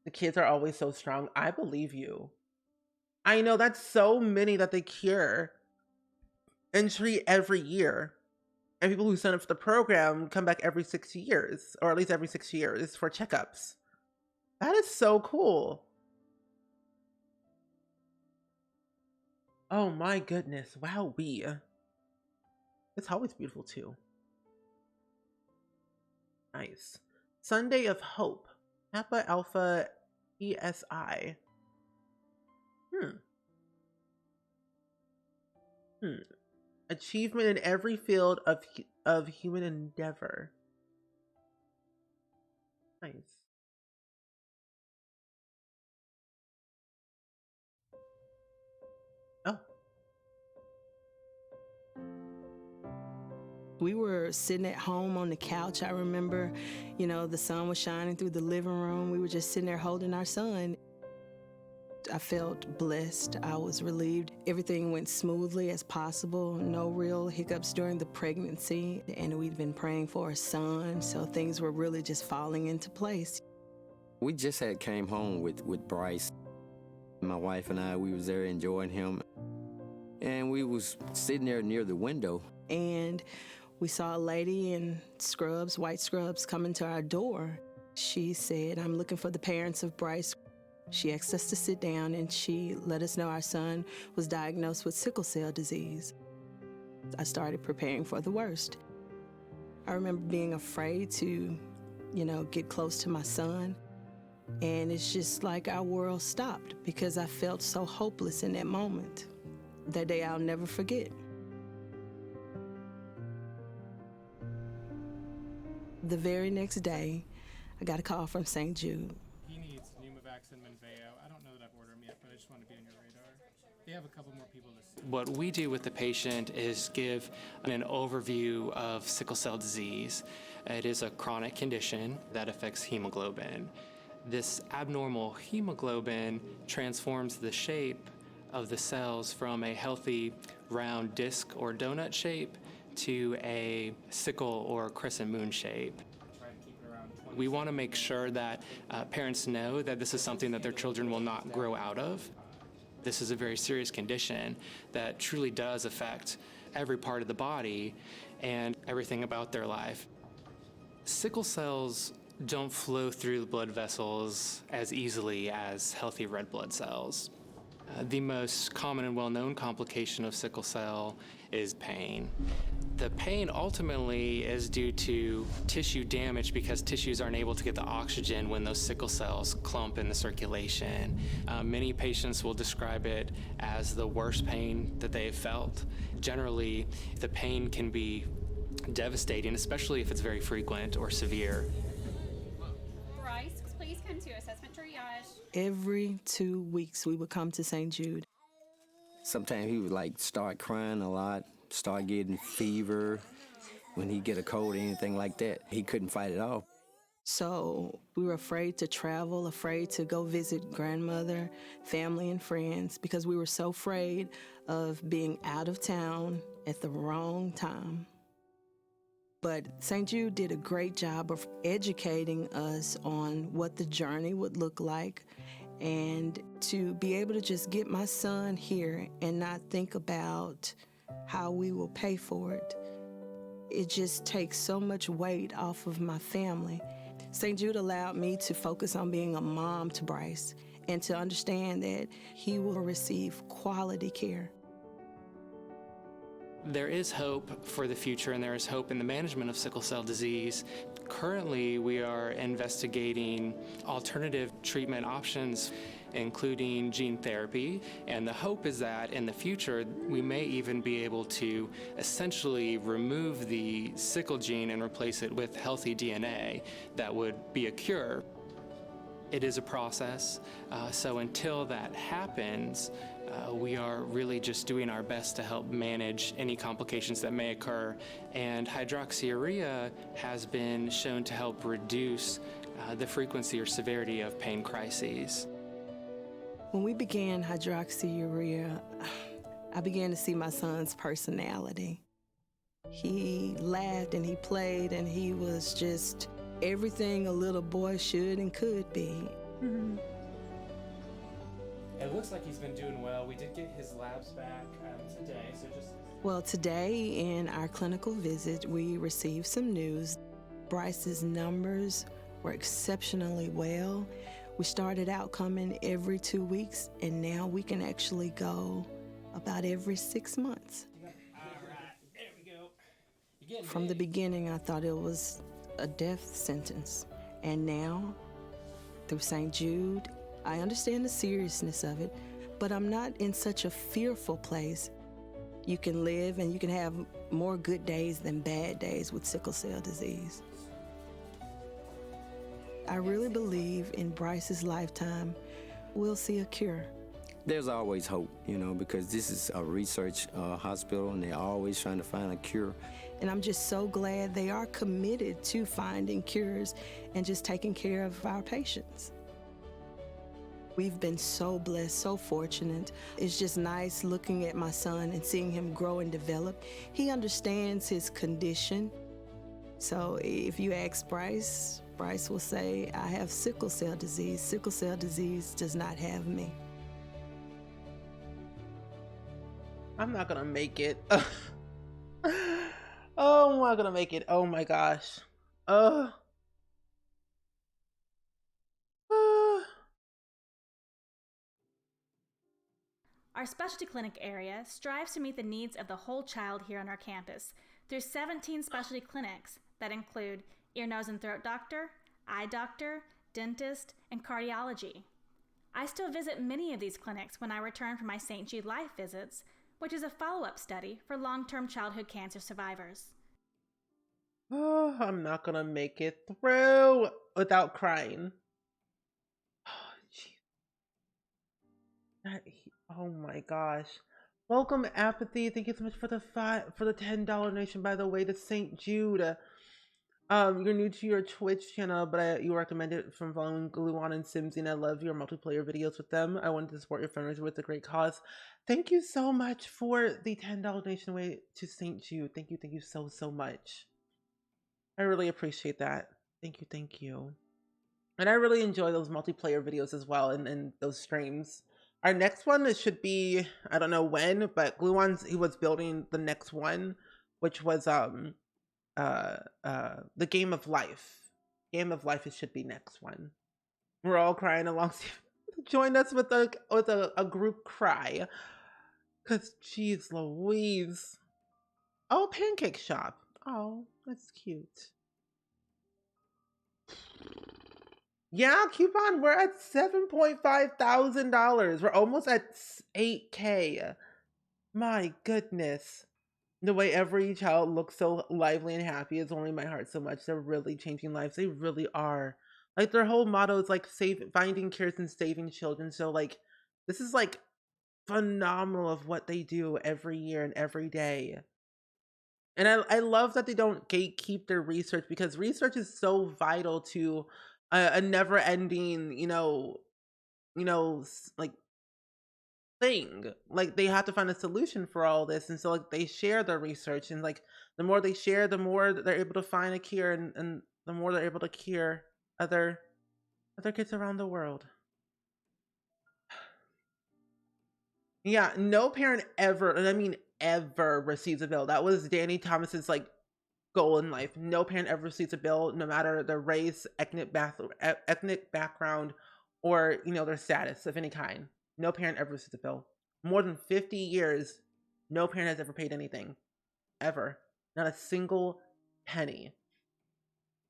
The kids are always so strong. I believe you. I know that's so many that they cure and treat every year. And people who sign up for the program come back every 6 years, or at least every 6 years for checkups. That is so cool. Oh my goodness. Wow, it's always beautiful too. Nice. Sunday of Hope. Kappa Alpha ESI. Achievement in every field of human endeavor. Nice. Oh. We were sitting at home on the couch. I remember, the sun was shining through the living room. We were just sitting there holding our son. I felt blessed. I was relieved. Everything went smoothly as possible. No real hiccups during the pregnancy. And we'd been praying for a son, so things were really just falling into place. We just had came home with Bryce. My wife and I, we was there enjoying him. And we was sitting there near the window. And we saw a lady in scrubs, white scrubs, coming to our door. She said, "I'm looking for the parents of Bryce." She asked us to sit down, and she let us know our son was diagnosed with sickle cell disease. I started preparing for the worst. I remember being afraid to, get close to my son. And it's just like our world stopped because I felt so hopeless in that moment. That day I'll never forget. The very next day, I got a call from St. Jude. He needs Pneumovax and Menveo. I don't know that I've ordered them yet, but I just want to be on your radar. They have a couple more people to see. What we do with the patient is give an overview of sickle cell disease. It is a chronic condition that affects hemoglobin. This abnormal hemoglobin transforms the shape of the cells from a healthy round disc or donut shape to a sickle or crescent moon shape. We want to make sure that parents know that this is something that their children will not grow out of. This is a very serious condition that truly does affect every part of the body and everything about their life. Sickle cells don't flow through the blood vessels as easily as healthy red blood cells. The most common and well-known complication of sickle cell is pain. The pain ultimately is due to tissue damage because tissues aren't able to get the oxygen when those sickle cells clump in the circulation. Many patients will describe it as the worst pain that they have felt. Generally, the pain can be devastating, especially if it's very frequent or severe. Bryce, please come to assessment triage. Every 2 weeks, we would come to St. Jude. Sometimes he would like start crying a lot, start getting fever. When he get a cold or anything like that, he couldn't fight it off. So we were afraid to travel, afraid to go visit grandmother, family, and friends because we were so afraid of being out of town at the wrong time. But St. Jude did a great job of educating us on what the journey would look like, and to be able to just get my son here and not think about how we will pay for it. It just takes so much weight off of my family. St. Jude allowed me to focus on being a mom to Bryce and to understand that he will receive quality care. There is hope for the future, and there is hope in the management of sickle cell disease. Currently, we are investigating alternative treatment options, including gene therapy, and the hope is that in the future, we may even be able to essentially remove the sickle gene and replace it with healthy DNA that would be a cure. It is a process, so until that happens, we are really just doing our best to help manage any complications that may occur. And hydroxyurea has been shown to help reduce the frequency or severity of pain crises. When we began hydroxyurea, I began to see my son's personality. He laughed and he played and he was just everything a little boy should and could be. Mm-hmm. It looks like he's been doing well. We did get his labs back today, so just... Well, today in our clinical visit, we received some news. Bryce's numbers were exceptionally well. We started out coming every 2 weeks, and now we can actually go about every 6 months. All right, there we go. From the beginning, I thought it was a death sentence. And now, through St. Jude, I understand the seriousness of it, but I'm not in such a fearful place. You can live and you can have more good days than bad days with sickle cell disease. I really believe in Bryce's lifetime, we'll see a cure. There's always hope, because this is a research hospital and they're always trying to find a cure. And I'm just so glad they are committed to finding cures and just taking care of our patients. We've been so blessed, so fortunate. It's just nice looking at my son and seeing him grow and develop. He understands his condition. So if you ask Bryce, Bryce will say, I have sickle cell disease. Sickle cell disease does not have me. I'm not gonna make it. Oh, I'm not gonna make it. Oh my gosh. Our specialty clinic area strives to meet the needs of the whole child here on our campus through 17 specialty clinics that include ear, nose, and throat doctor, eye doctor, dentist, and cardiology. I still visit many of these clinics when I return from my St. Jude Life visits, which is a follow-up study for long-term childhood cancer survivors. Oh, I'm not gonna make it through without crying. Oh, gee. Oh my gosh. Welcome, Apathy. Thank you so much for the $10 donation, by the way, to St. Jude. You're new to your Twitch channel, but you recommend it from following Gluon and Simsy, and I love your multiplayer videos with them. I wanted to support your fundraiser with a great cause. Thank you so much for the $10 donation way to St. Jude. Thank you so, so much. I really appreciate that. Thank you. And I really enjoy those multiplayer videos as well, and those streams. Our next one, it should be, I don't know when, but Gluon's, he was building the next one, which was the Game of Life. Game of Life, it should be next one. We're all crying along. Join us with a group cry. Cause geez Louise. Oh, Pancake Shop. Oh, that's cute. Yeah, coupon, we're at $7,500. We're almost at $8K. My goodness. The way every child looks so lively and happy is warming my heart so much. They're really changing lives. They really are. Like, their whole motto is like finding cures and saving children. So like, this is like phenomenal of what they do every year and every day. And I love that they don't gatekeep their research, because research is so vital to a never ending, like thing. Like, they have to find a solution for all this, and so like they share their research, and like the more they share, the more they're able to find a cure, and the more they're able to cure other kids around the world. Yeah, no parent ever, and I mean ever, receives a bill. That was Danny Thomas's like goal in life. No parent ever receives a bill, no matter their race, ethnic background, or their status of any kind. No parent ever receives a bill. More than 50 years, no parent has ever paid anything, ever, not a single penny.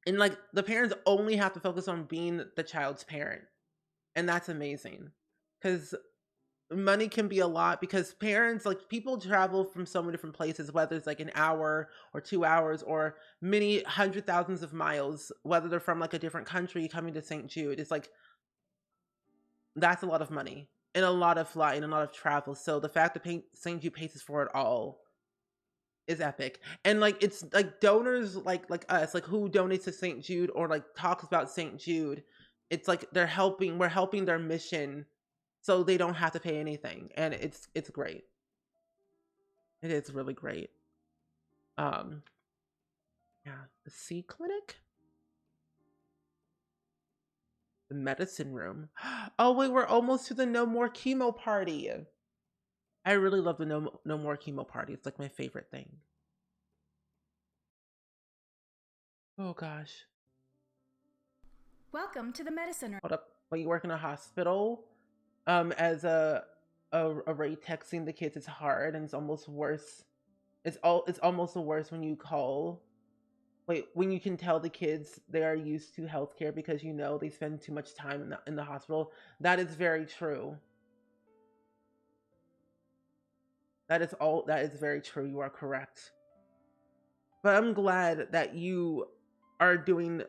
And like, the parents only have to focus on being the child's parent, and that's amazing, because money can be a lot, because parents, like, people travel from so many different places, whether it's like an hour or 2 hours or many hundred thousands of miles, whether they're from like a different country coming to St. Jude. It's like, that's a lot of money and a lot of flying and a lot of travel. So the fact that St. Jude pays for it all is epic. And like, it's like donors like us, like who donates to St. Jude or like talks about St. Jude, it's like we're helping their mission, so they don't have to pay anything. And it's great. It is really great. Yeah, the C clinic, the medicine room. Oh wait, we're almost to the no more chemo party. I really love the no more chemo party. It's like my favorite thing. Oh gosh. Welcome to the medicine room. Hold up. When you work in a hospital, as a rate, texting the kids is hard, and it's almost worse. It's almost the worst when you call. Wait, when you can tell the kids they are used to healthcare because they spend too much time in the hospital. That is very true. That is very true. You are correct. But I'm glad that you are doing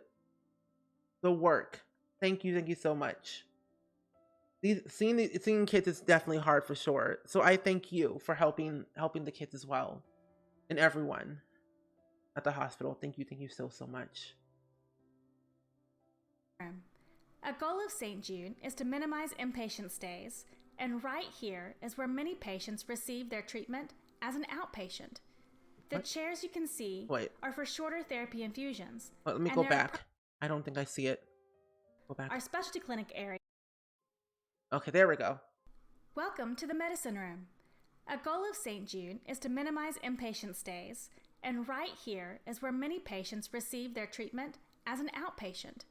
the work. Thank you so much. Seeing kids is definitely hard for sure. So I thank you for helping the kids as well, and everyone at the hospital. Thank you so much. A goal of St. Jude is to minimize inpatient stays, and right here is where many patients receive their treatment as an outpatient. The chairs you can see are for shorter therapy infusions. Let me go back. I don't think I see it. Go back. Our specialty clinic area. Okay, there we go. Welcome to the medicine room. A goal of St. Jude is to minimize inpatient stays, and right here is where many patients receive their treatment as an outpatient.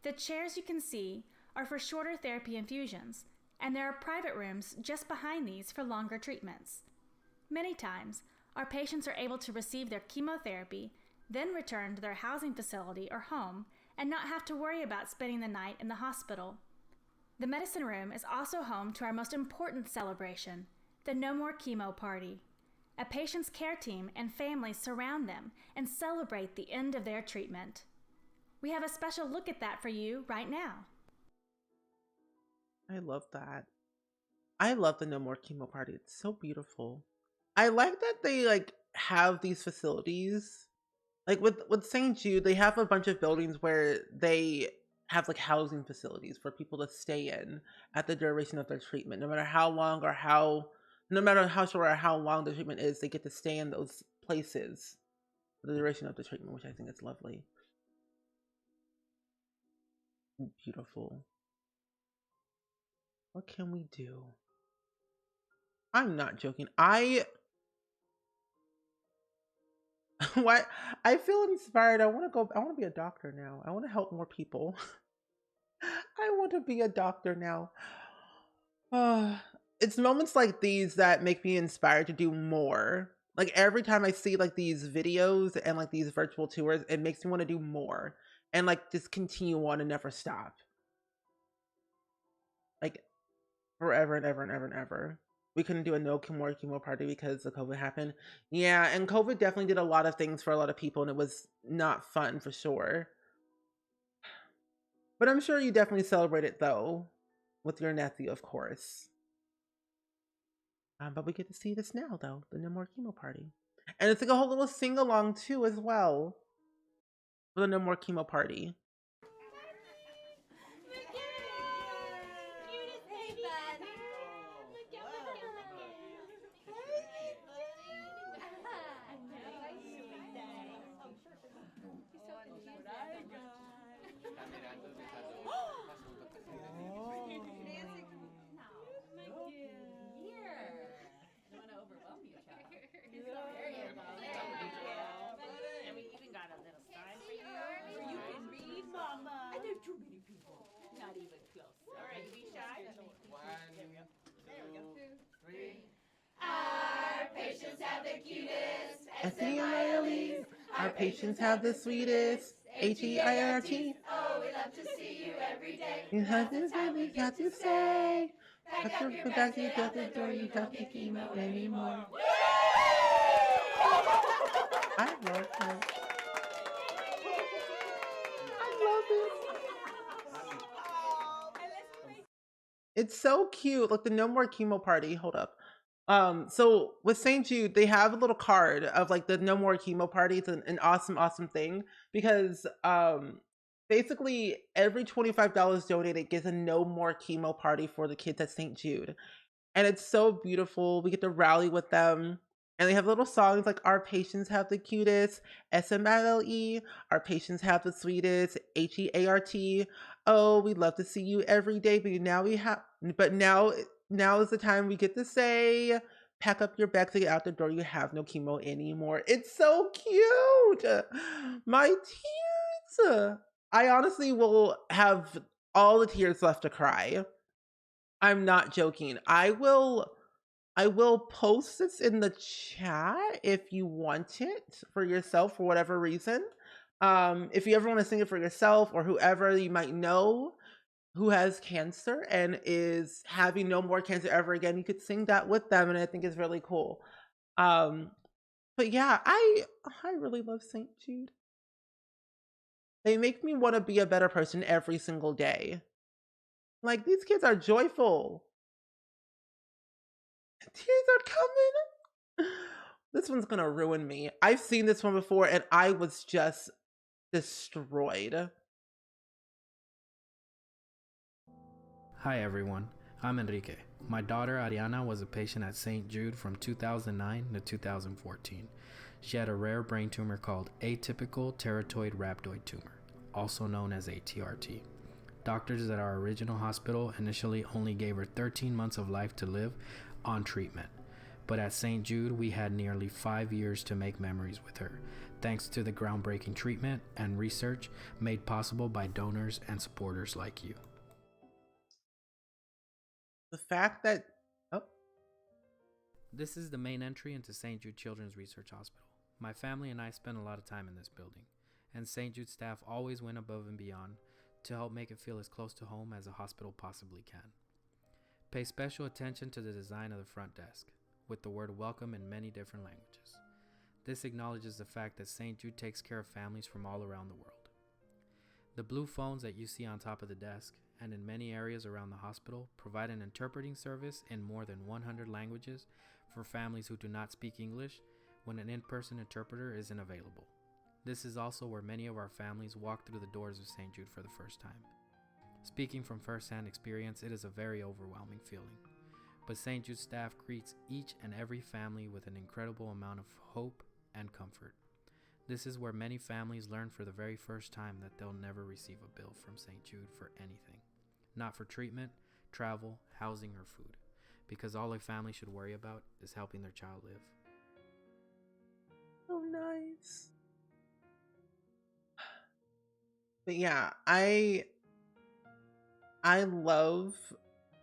The chairs you can see are for shorter therapy infusions, and there are private rooms just behind these for longer treatments. Many times, our patients are able to receive their chemotherapy, then return to their housing facility or home, and not have to worry about spending the night in the hospital. The medicine room is also home to our most important celebration, the No More Chemo Party. A patient's care team and families surround them and celebrate the end of their treatment. We have a special look at that for you right now. I love that. I love the No More Chemo Party. It's so beautiful. I like that they like have these facilities. Like with St. Jude, they have a bunch of buildings where they have like housing facilities for people to stay in at the duration of their treatment. No matter how long or no matter how short or how long the treatment is, they get to stay in those places for the duration of the treatment, which I think is lovely. Beautiful. What can we do? I'm not joking. What? I feel inspired. I want to be a doctor now. I want to help more people. I want to be a doctor now. It's moments like these that make me inspired to do more. Like every time I see like these videos and like these virtual tours, it makes me want to do more and like just continue on and never stop. Like forever and ever and ever and ever. We couldn't do a no more chemo party because the COVID happened. Yeah, and COVID definitely did a lot of things for a lot of people, and it was not fun for sure. But I'm sure you definitely celebrate it though, with your nephew, of course. But we get to see this now though, the No More Chemo Party. And it's like a whole little sing-along too as well for the No More Chemo Party. S-E-M-I-L-E. Our patients have the sweetest. H-E-I-R-T. Oh, we love to see you every day. You have to say. Pack your bags, get out the door. You don't get chemo anymore. I love that. I love it. It's so cute. Like the No More Chemo Party. Hold up. So with St. Jude, they have a little card of like the No More Chemo Party. It's an awesome thing because basically every $25 donated gets a No More Chemo Party for the kids at St. Jude. And it's so beautiful. We get to rally with them. And they have little songs like Our Patients Have the Cutest, S-M-I-L-E, Our Patients Have the Sweetest, H-E-A-R-T. Oh, we love to see you every day, but now is the time we get to say, pack up your bags to get out the door. You have no chemo anymore. It's so cute. My tears. I honestly will have all the tears left to cry. I'm not joking. I will post this in the chat if you want it for yourself for whatever reason. If you ever want to sing it for yourself or whoever you might know who has cancer and is having no more cancer ever again, you could sing that with them, and I think it's really cool. But yeah, I really love St. Jude. They make me want to be a better person every single day. Like, these kids are joyful. Tears are coming. This one's gonna ruin me. I've seen this one before and I was just destroyed. Hi everyone, I'm Enrique. My daughter Ariana was a patient at St. Jude from 2009 to 2014. She had a rare brain tumor called atypical teratoid rhabdoid tumor, also known as ATRT. Doctors at our original hospital initially only gave her 13 months of life to live on treatment. But at St. Jude, we had nearly 5 years to make memories with her, thanks to the groundbreaking treatment and research made possible by donors and supporters like you. The fact that... This is the main entry into St. Jude Children's Research Hospital. My family and I spent a lot of time in this building, and St. Jude staff always went above and beyond to help make it feel as close to home as a hospital possibly can. Pay special attention to the design of the front desk. We have with the word welcome in many different languages. This acknowledges the fact that St. Jude takes care of families from all around the world. The blue phones that you see on top of the desk and in many areas around the hospital provide an interpreting service in more than 100 languages for families who do not speak English when an in-person interpreter isn't available. This is also where many of our families walk through the doors of St. Jude for the first time. Speaking from first-hand experience, it is a very overwhelming feeling. But St. Jude staff greets each and every family with an incredible amount of hope and comfort. This is where many families learn for the very first time that they'll never receive a bill from St. Jude for anything. Not for treatment, travel, housing, or food. Because all a family should worry about is helping their child live. So nice. But yeah, I love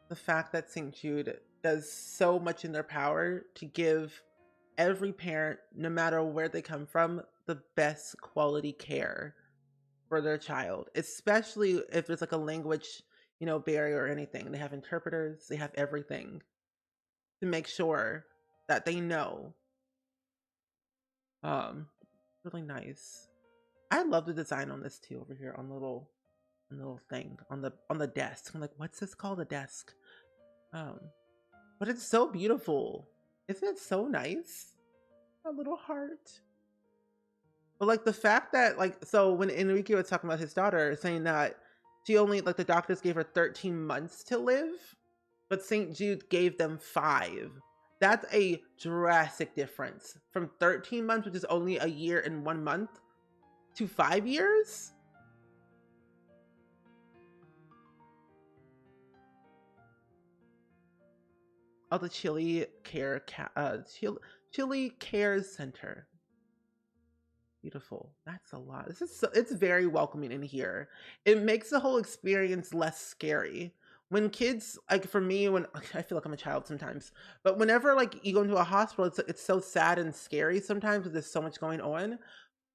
the fact that St. Jude does so much in their power to give every parent, no matter where they come from, the best quality care for their child, especially if there's like a language, barrier or anything. They have interpreters, they have everything to make sure that they know. Really nice. I love the design on this too, over here on the little thing on the desk. I'm like, what's this called? A desk. But it's so beautiful. Isn't it so nice? A little heart. But like the fact that so when Enrique was talking about his daughter, saying that she only, the doctors gave her 13 months to live, but St. Jude gave them 5. That's a drastic difference from 13 months, which is only a year and 1 month, to 5 years. Oh, the Chile Care Center. Beautiful. That's a lot. It's very welcoming in here. It makes the whole experience less scary. When kids, for me, when I feel like I'm a child sometimes, but whenever you go into a hospital, it's so sad and scary sometimes because there's so much going on.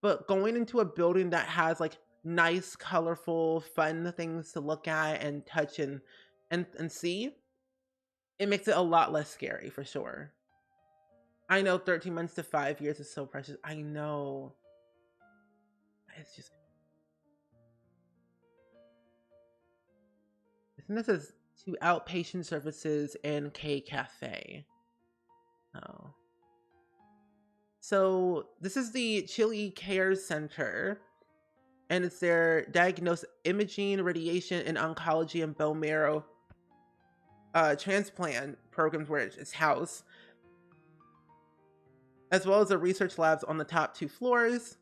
But going into a building that has nice, colorful, fun things to look at and touch and see, it makes it a lot less scary for sure. I know 13 months to 5 years is so precious. I know. It's just. This is to outpatient services and K Cafe. Oh. So this is the Chile Care Center, and it's their diagnose imaging, radiation, and oncology and bone marrow transplant programs where it's housed, as well as the research labs on the top 2 floors.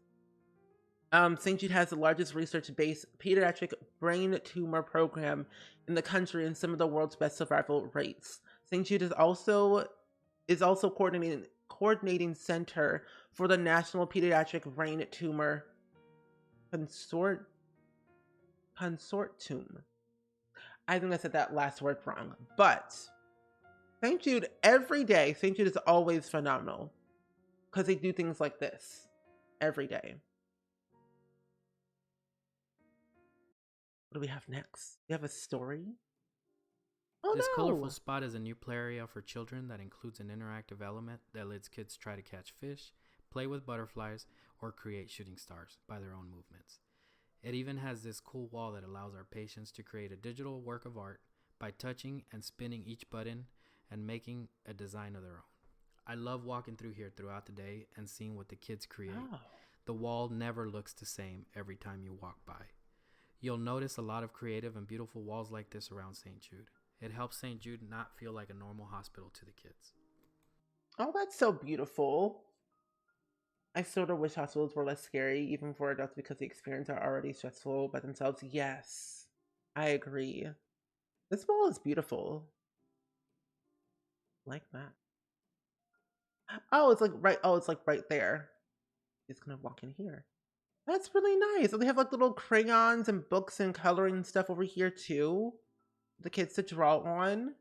St. Jude has the largest research-based pediatric brain tumor program in the country and some of the world's best survival rates. St. Jude is also coordinating center for the National Pediatric Brain Tumor Consortium. I think I said that last word wrong, but St. Jude, every day, St. Jude is always phenomenal because they do things like this every day. What do we have next? We have a story? This colorful spot is a new play area for children that includes an interactive element that lets kids try to catch fish, play with butterflies, or create shooting stars by their own movements. It even has this cool wall that allows our patients to create a digital work of art by touching and spinning each button and making a design of their own. I love walking through here throughout the day and seeing what the kids create. Oh. The wall never looks the same every time you walk by. You'll notice a lot of creative and beautiful walls like this around St. Jude. It helps St. Jude not feel like a normal hospital to the kids. Oh, that's so beautiful. I sort of wish hospitals were less scary, even for adults, because the experiences are already stressful by themselves. Yes, I agree. This wall is beautiful. Like that. Oh, it's right there. It's gonna walk in here. That's really nice. And they have little crayons and books and coloring stuff over here too. The kids to draw on.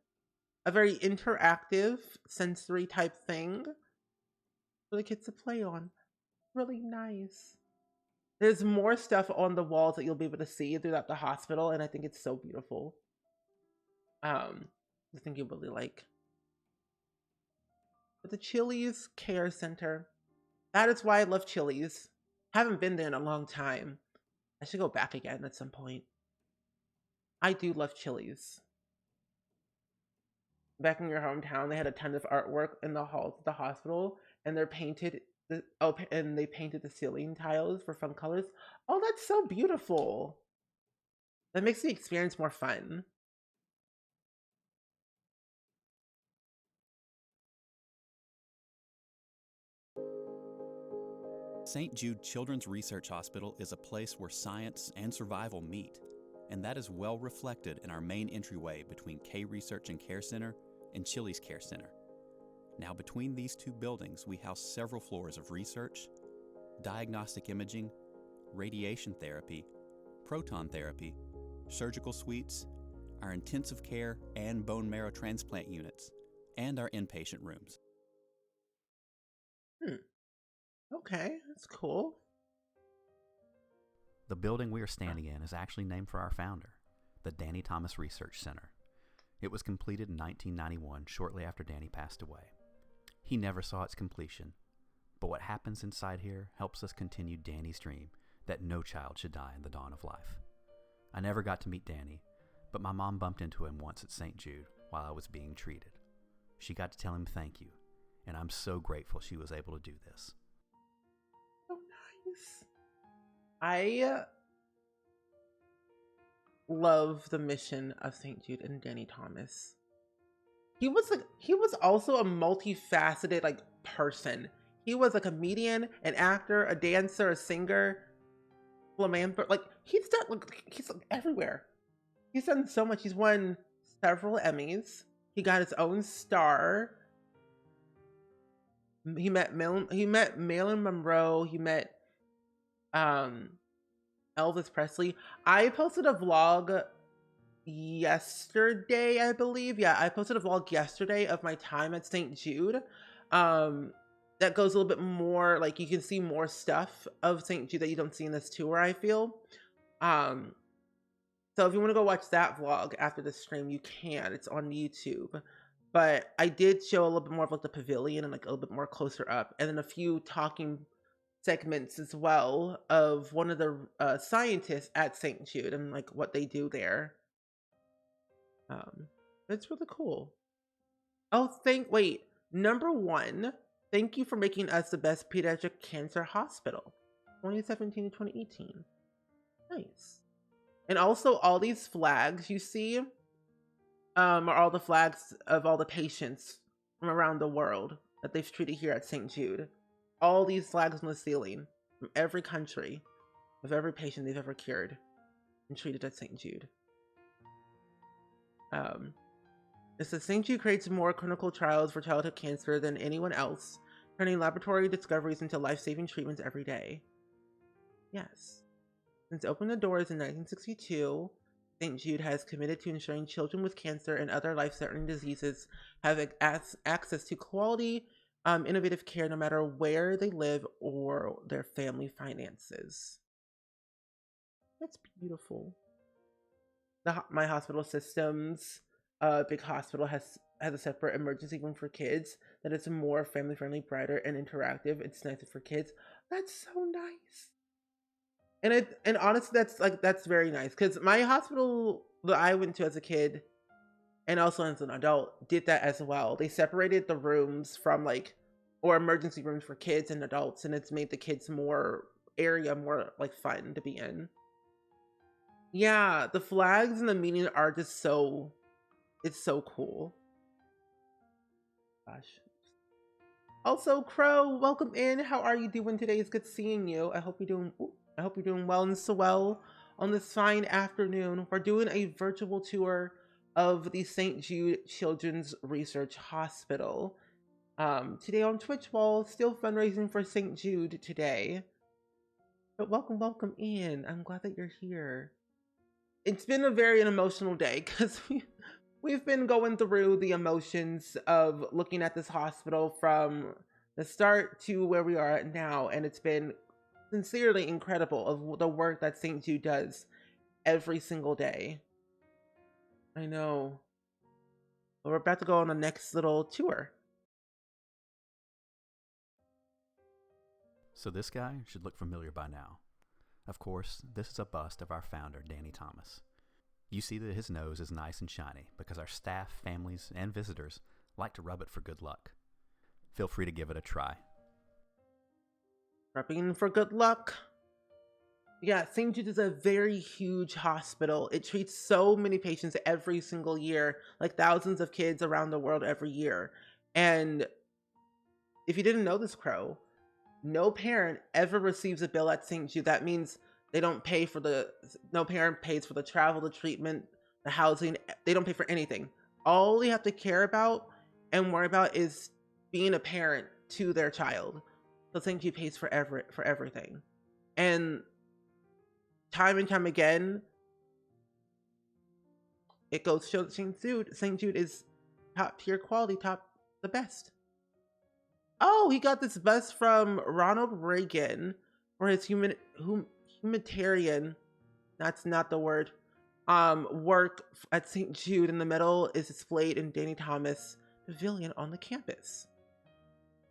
A very interactive, sensory type thing for the kids to play on. Really nice. There's more stuff on the walls that you'll be able to see throughout the hospital, and I think it's so beautiful. I think you'll really like But the Chili's Care Center. That is why I love Chili's. Haven't been there in a long time. I should go back again at some point. I do love Chili's. Back in your hometown, they had a ton of artwork in the halls of the hospital, and they're painted. And they painted the ceiling tiles for fun colors. Oh, that's so beautiful. That makes the experience more fun. St. Jude Children's Research Hospital is a place where science and survival meet, and that is well reflected in our main entryway between K Research and Care Center and Chili's Care Center. Now, between these two buildings, we house several floors of research, diagnostic imaging, radiation therapy, proton therapy, surgical suites, our intensive care and bone marrow transplant units, and our inpatient rooms. Okay, that's cool. The building we are standing in is actually named for our founder, the Danny Thomas Research Center. It was completed in 1991, shortly after Danny passed away. He never saw its completion, but what happens inside here helps us continue Danny's dream that no child should die in the dawn of life. I never got to meet Danny, but my mom bumped into him once at St. Jude while I was being treated. She got to tell him thank you, and I'm so grateful she was able to do this. Oh, nice. I love the mission of St. Jude and Danny Thomas. He was also a multifaceted person. He was a comedian, an actor, a dancer, a singer, flamenco. He's everywhere. He's done so much. He's won several Emmys. He got his own star. He met Marilyn Monroe. He met Elvis Presley. I posted a vlog yesterday, I believe. Yeah, I posted a vlog yesterday of my time at St. Jude. That goes a little bit more, you can see more stuff of St. Jude that you don't see in this tour, I feel. So if you want to go watch that vlog after the stream, you can. It's on YouTube. But I did show a little bit more of the pavilion and a little bit more closer up, and then a few talking segments as well of one of the scientists at St. Jude and what they do there. It's really cool. Oh, number one, thank you for making us the best pediatric cancer hospital, 2017 to 2018. Nice. And also all these flags you see are all the flags of all the patients from around the world that they've treated here at St. Jude. All these flags on the ceiling from every country of every patient they've ever cured and treated at St. Jude. It says St. Jude creates more clinical trials for childhood cancer than anyone else, turning laboratory discoveries into life-saving treatments every day. Yes. Since opening the doors in 1962, St. Jude has committed to ensuring children with cancer and other life-threatening diseases have access to quality, innovative care no matter where they live or their family finances. That's beautiful. My hospital systems, big hospital has a separate emergency room for kids that is more family-friendly, brighter, and interactive. It's nicer for kids. That's so nice. And honestly, that's very nice, because my hospital that I went to as a kid and also as an adult did that as well. They separated the rooms from or emergency rooms for kids and adults, and it's made the kids more fun to be in. Yeah, the flags and the meaning are just it's so cool. Gosh. Also, Crow, welcome in. How are you doing today? It's good seeing you. I hope you're doing well and so well on this fine afternoon. We're doing a virtual tour of the St. Jude Children's Research Hospital. Today on Twitch Wall, still fundraising for St. Jude today. But welcome in. I'm glad that you're here. It's been a very emotional day because we've been going through the emotions of looking at this hospital from the start to where we are at now, and it's been sincerely incredible of the work that St. Jude does every single day. I know. But we're about to go on the next little tour. So this guy should look familiar by now. Of course, this is a bust of our founder, Danny Thomas. You see that his nose is nice and shiny because our staff, families, and visitors like to rub it for good luck. Feel free to give it a try. Rubbing for good luck. Yeah, St. Jude is a very huge hospital. It treats so many patients every single year, like thousands of kids around the world every year. And if you didn't know this, Crow, no parent ever receives a bill at St. Jude. That means no parent pays for the travel, the treatment, the housing. They don't pay for anything. All they have to care about and worry about is being a parent to their child. So St. Jude pays for everything. And time and time again, it goes to show that St. Jude is top tier quality, the best. Oh, he got this bust from Ronald Reagan for his humanitarian, that's not the word, work at St. Jude. In the middle is displayed in Danny Thomas Pavilion on the campus.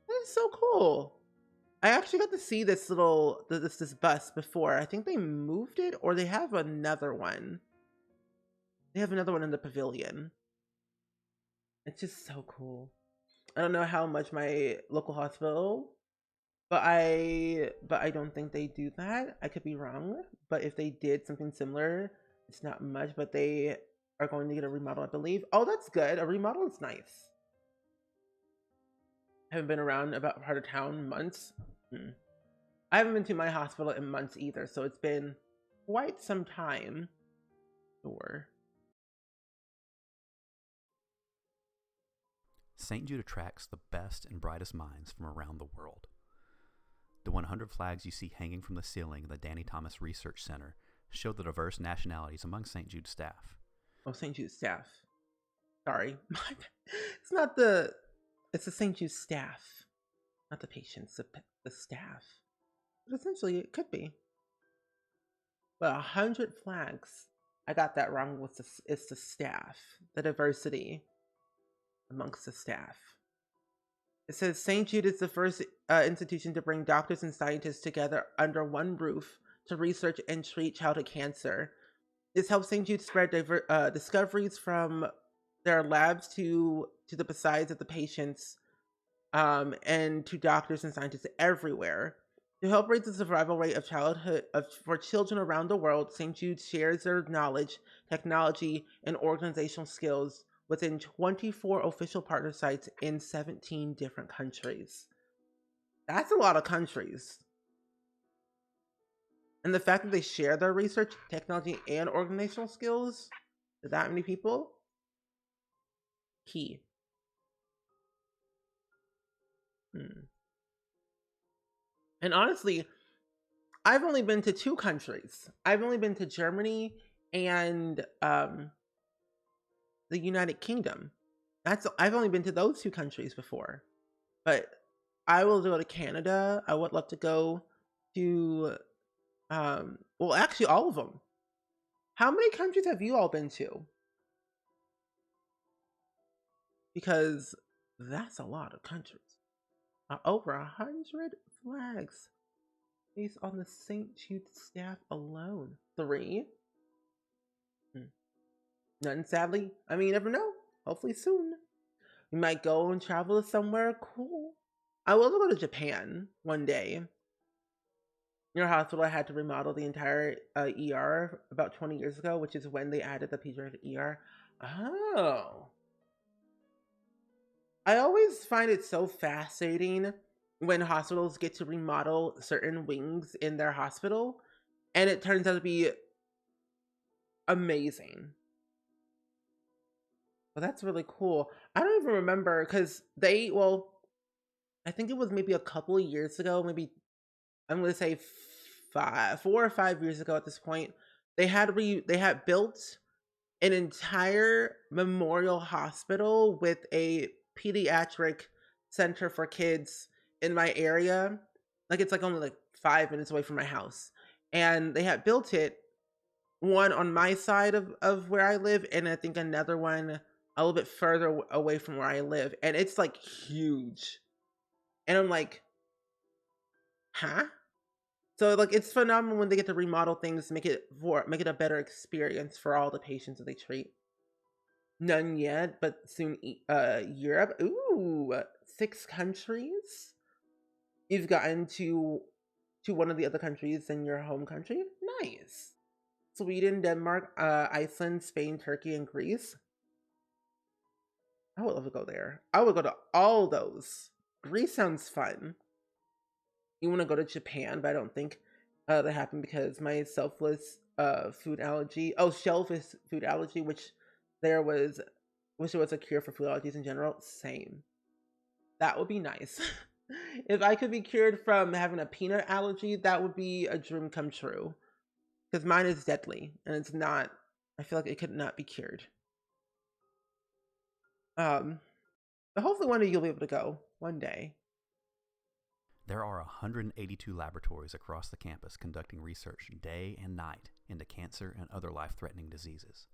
That is so cool. I actually got to see this this bust before. I think they moved it, or they have another one. They have another one in the pavilion. It's just so cool. I don't know how much my local hospital, but I don't think they do that. I could be wrong, but if they did something similar, it's not much, but they are going to get a remodel, I believe. Oh, that's good. A remodel is nice. I haven't been around about part of town months. I haven't been to my hospital in months either, so it's been quite some time. Sure. St. Jude attracts the best and brightest minds from around the world. The 100 flags you see hanging from the ceiling in the Danny Thomas Research Center show the diverse nationalities among St. Jude staff. Oh, St. Jude staff. Sorry. It's the St. Jude staff, not the patients, the staff. But essentially, it could be. But 100 flags. I got that wrong. It's the staff, the diversity amongst the staff. It says St. Jude is the first institution to bring doctors and scientists together under one roof to research and treat childhood cancer. This helps St. Jude spread discoveries from their labs to the besides of the patients and to doctors and scientists everywhere. To help raise the survival rate of for children around the world, St. Jude shares their knowledge, technology, and organizational skills within 24 official partner sites in 17 different countries. That's a lot of countries. And the fact that they share their research, technology, and organizational skills to that many people, key. And honestly, I've only been to 2 countries. I've only been to Germany and the United Kingdom. I've only been to those 2 countries before. But I will go to Canada. I would love to go to well, actually all of them. How many countries have you all been to? Because that's a lot of countries. Over 100 flags based on the St. Jude staff alone. 3? None, sadly. I mean, you never know. Hopefully soon. We might go and travel somewhere cool. I will go to Japan one day. Your hospital had to remodel the entire ER about 20 years ago, which is when they added the pediatric ER. Oh. I always find it so fascinating when hospitals get to remodel certain wings in their hospital, and it turns out to be amazing. Well, that's really cool. I don't even remember because I think it was maybe a couple of years ago, maybe I'm going to say 4 or 5 years ago at this point, they had built an entire memorial hospital with a pediatric center for kids in my area. Like it's like only like 5 minutes away from my house. And they had built it, one on my side of where I live, and I think another one a little bit further away from where I live. And it's like huge. And I'm like, huh? So like it's phenomenal when they get to remodel things, make it a better experience for all the patients that they treat. None yet, but soon. Europe. Ooh, 6 countries. You've gotten to one of the other countries in your home country. Nice. Sweden, Denmark, Iceland, Spain, Turkey, and Greece. I would love to go there. I would go to all those. Greece sounds fun. You want to go to Japan, but I don't think that happened because my shellfish food allergy, which there was, wish it was a cure for food allergies in general. Same. That would be nice. If I could be cured from having a peanut allergy, that would be a dream come true. Because mine is deadly, and it's not. I feel like it could not be cured. But hopefully one day you'll be able to go. One day. There are 182 laboratories across the campus conducting research day and night into cancer and other life-threatening diseases.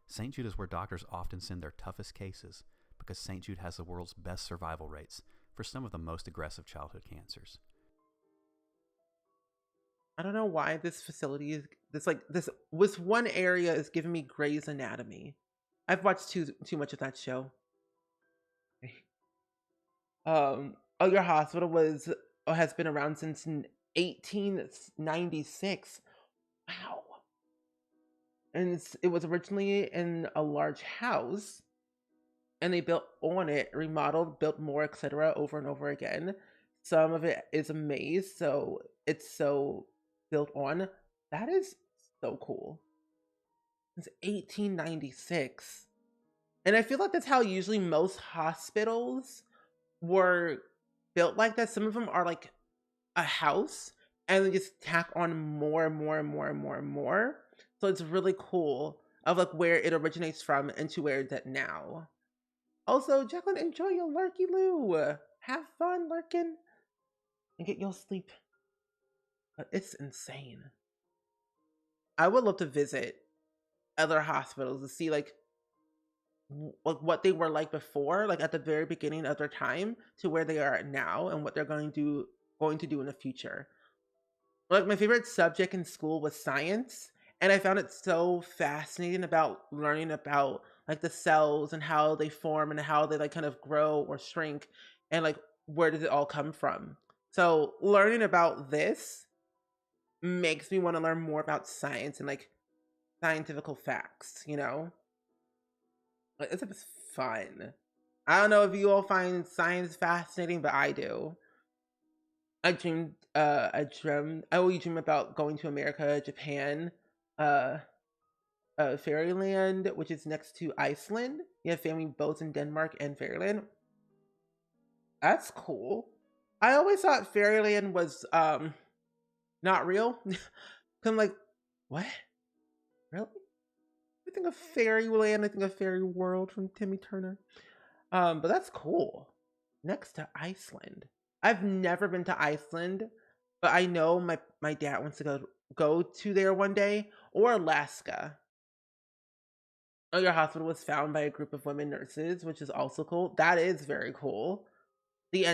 St. Jude is where doctors often send their toughest cases because St. Jude has the world's best survival rates for some of the most aggressive childhood cancers. I don't know why this facility is this one area is giving me Grey's Anatomy. I've watched too much of that show. Your hospital has been around since 1896. Wow. And it was originally in a large house, and they built on it, remodeled, built more, etc. over and over again. Some of it is a maze, so it's so built on. That is so cool. It's 1896. And I feel like that's how usually most hospitals were built like that. Some of them are like a house and they just tack on more and more and more and more and more. So it's really cool of like where it originates from and to where it's at now. Also, Jacqueline, enjoy your lurky loo. Have fun lurking and get your sleep. But it's insane. I would love to visit other hospitals to see like what they were like before, like at the very beginning of their time, to where they are now and what they're going to do in the future. Like my favorite subject in school was science, and I found it so fascinating about learning about like the cells and how they form and how they like kind of grow or shrink and like where does it all come from. So learning about this makes me want to learn more about science and like scientific facts, you know? It's fun. I don't know if you all find science fascinating, but I do. I always dream about going to America, Japan, Fairyland, which is next to Iceland. You have family both in Denmark and Fairyland. That's cool. I always thought Fairyland was not real. Cause I'm like, what? Really? I think of Fairyland, I think of Fairy World from Timmy Turner. But that's cool. Next to Iceland. I've never been to Iceland, but I know my dad wants to go to there one day, or Alaska. Your hospital was found by a group of women nurses, which is also cool. That is very cool. The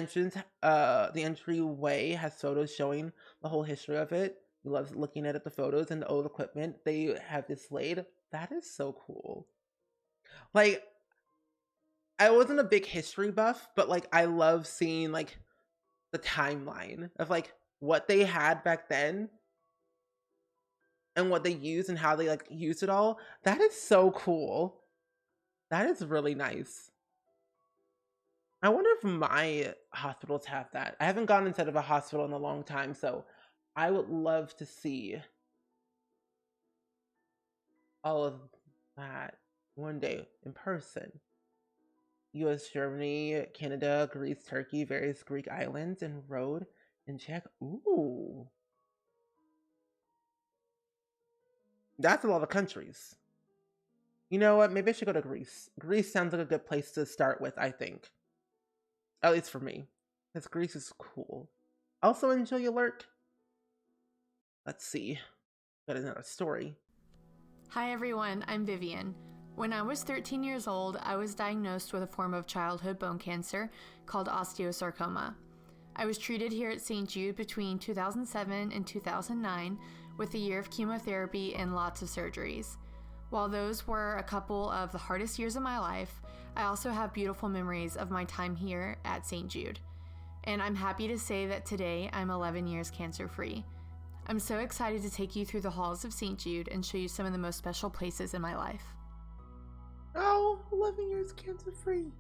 entryway has photos showing the whole history of it. We love looking at the photos and the old equipment they have displayed. That is so cool. Like, I wasn't a big history buff, but like I love seeing like the timeline of like what they had back then and what they used and how they like used it all. That is so cool. That is really nice. I wonder if my hospitals have that. I haven't gone inside of a hospital in a long time, so I would love to see all of that one day in person. US, Germany, Canada, Greece, Turkey, various Greek islands, and road in Czech. Ooh. That's a lot of countries. You know what? Maybe I should go to Greece. Greece sounds like a good place to start with, I think. At least for me. Because Greece is cool. Also, enjoy your lurk. Let's see. Got another story. Hi everyone, I'm Vivian. When I was 13 years old, I was diagnosed with a form of childhood bone cancer called osteosarcoma. I was treated here at St. Jude between 2007 and 2009 with a year of chemotherapy and lots of surgeries. While those were a couple of the hardest years of my life, I also have beautiful memories of my time here at St. Jude. And I'm happy to say that today I'm 11 years cancer-free. I'm so excited to take you through the halls of St. Jude and show you some of the most special places in my life. Oh, 11 years cancer-free.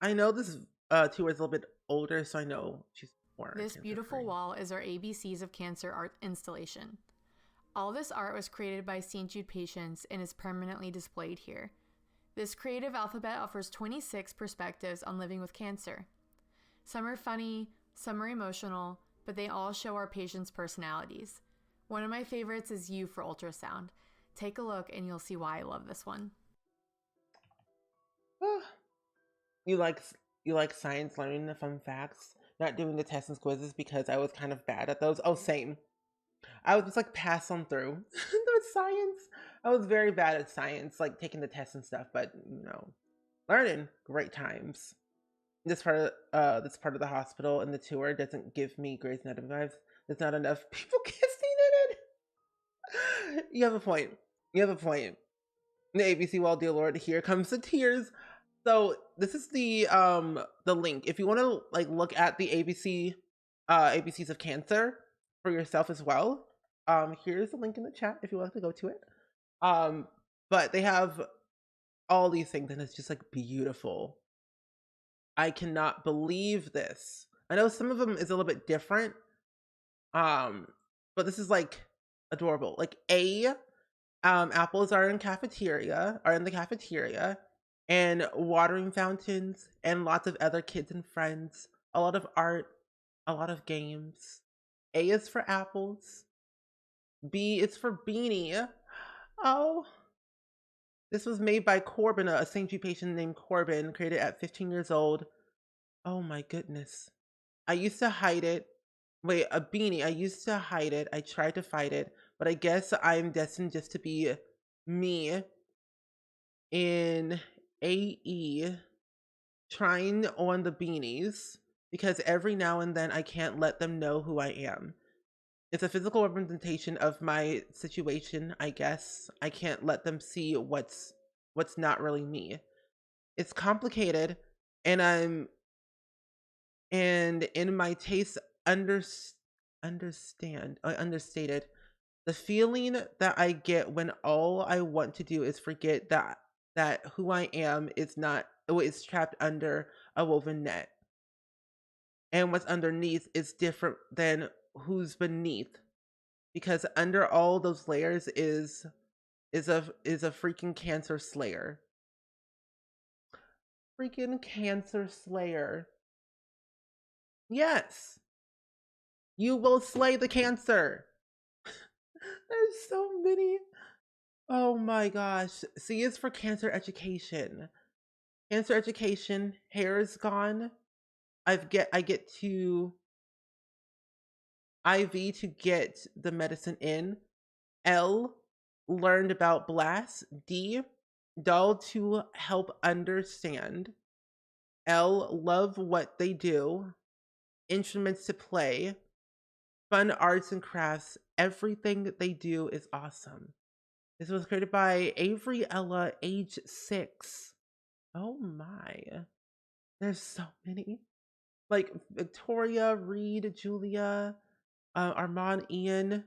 I know this tour is a little bit older, so I know she's more This beautiful wall is our ABCs of Cancer art installation. All this art was created by St. Jude patients and is permanently displayed here. This creative alphabet offers 26 perspectives on living with cancer. Some are funny, some are emotional, but they all show our patients' personalities. One of my favorites is U for ultrasound. Take a look and you'll see why I love this one. You like science, learning the fun facts, not doing the tests and quizzes because I was kind of bad at those. Oh, same. I was just like pass on through the science. I was very bad at science, like taking the tests and stuff, but learning, great times. This part of the hospital and the tour doesn't give me Grey's Anatomy vibes. There's not enough people kissing in it. You have a point. The ABC wall, dear Lord, here comes the tears. So this is the link. If you want to like look at the ABCs of Cancer for yourself as well, here's the link in the chat if you want to go to it. But they have all these things and it's just like beautiful. I cannot believe this. I know some of them is a little bit different, but this is like adorable. Like apples are in the cafeteria, and watering fountains, and lots of other kids and friends, a lot of art, a lot of games. A is for apples. B is for beanie. Oh. This was made by Corbin, a St. Jude patient named Corbin, created at 15 years old. Oh my goodness. I used to hide it. Wait, a beanie. I used to hide it. I tried to fight it, but I guess I'm destined just to be me in AE trying on the beanies because every now and then I can't let them know who I am. It's a physical representation of my situation, I guess. I can't let them see what's not really me. It's complicated, and in my taste understated. The feeling that I get when all I want to do is forget that who I am is trapped under a woven net. And what's underneath is different than who's beneath, because under all those layers is a freaking cancer slayer. Freaking cancer slayer. Yes. You will slay the cancer. There's so many. Oh my gosh. C is for cancer education. Cancer education, hair is gone. I get to IV to get the medicine in. L, learned about blast. D, doll to help understand. L, love what they do. Instruments to play. Fun arts and crafts. Everything that they do is awesome. This was created by Avery Ella, age 6. Oh my. There's so many. Like Victoria, Reed, Julia, Armand, Ian,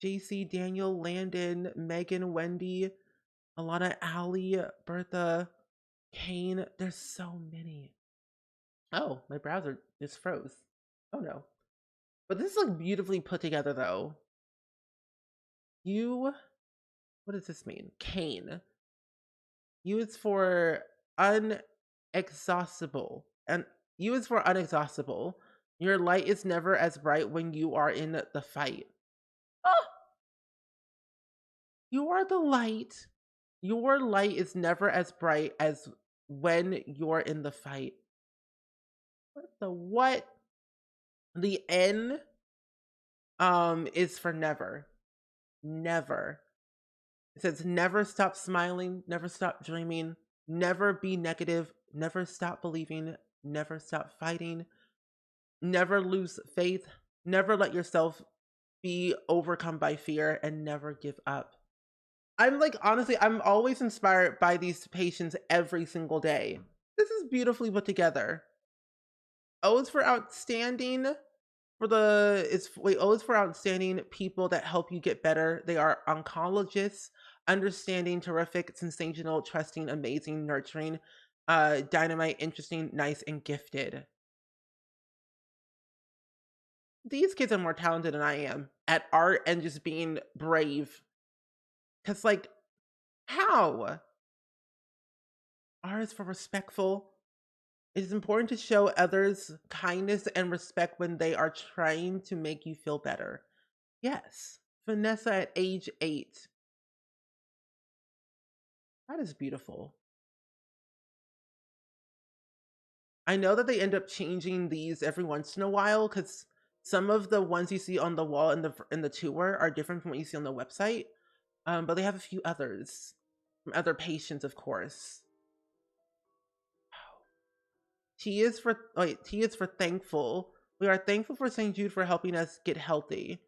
JC, Daniel, Landon, Megan, Wendy, Alana, Allie, Bertha, Kane. There's so many. Oh, my browser just froze. Oh no. But this is like beautifully put together though. What does this mean? Kane. U is for unexhaustible. And U is for unexhaustible. Your light is never as bright when you are in the fight. Oh! You are the light. Your light is never as bright as when you're in the fight. What the what? The N is for never. Never. It says never stop smiling, never stop dreaming, never be negative, never stop believing, Never stop fighting. Never lose faith. Never let yourself be overcome by fear, and never give up. I'm like, honestly, I'm always inspired by these patients every single day. This is beautifully put together. O is for outstanding. O is for outstanding people that help you get better. They are oncologists, understanding, terrific, sensational, trusting, amazing, nurturing, dynamite, interesting, nice, and gifted. These kids are more talented than I am at art and just being brave. Cause like, how? R is for respectful. It is important to show others kindness and respect when they are trying to make you feel better. Yes, Vanessa at age 8. That is beautiful. I know that they end up changing these every once in a while because some of the ones you see on the wall in the tour are different from what you see on the website. But they have a few others from other patients, of course. T is for thankful. We are thankful for St. Jude for helping us get healthy.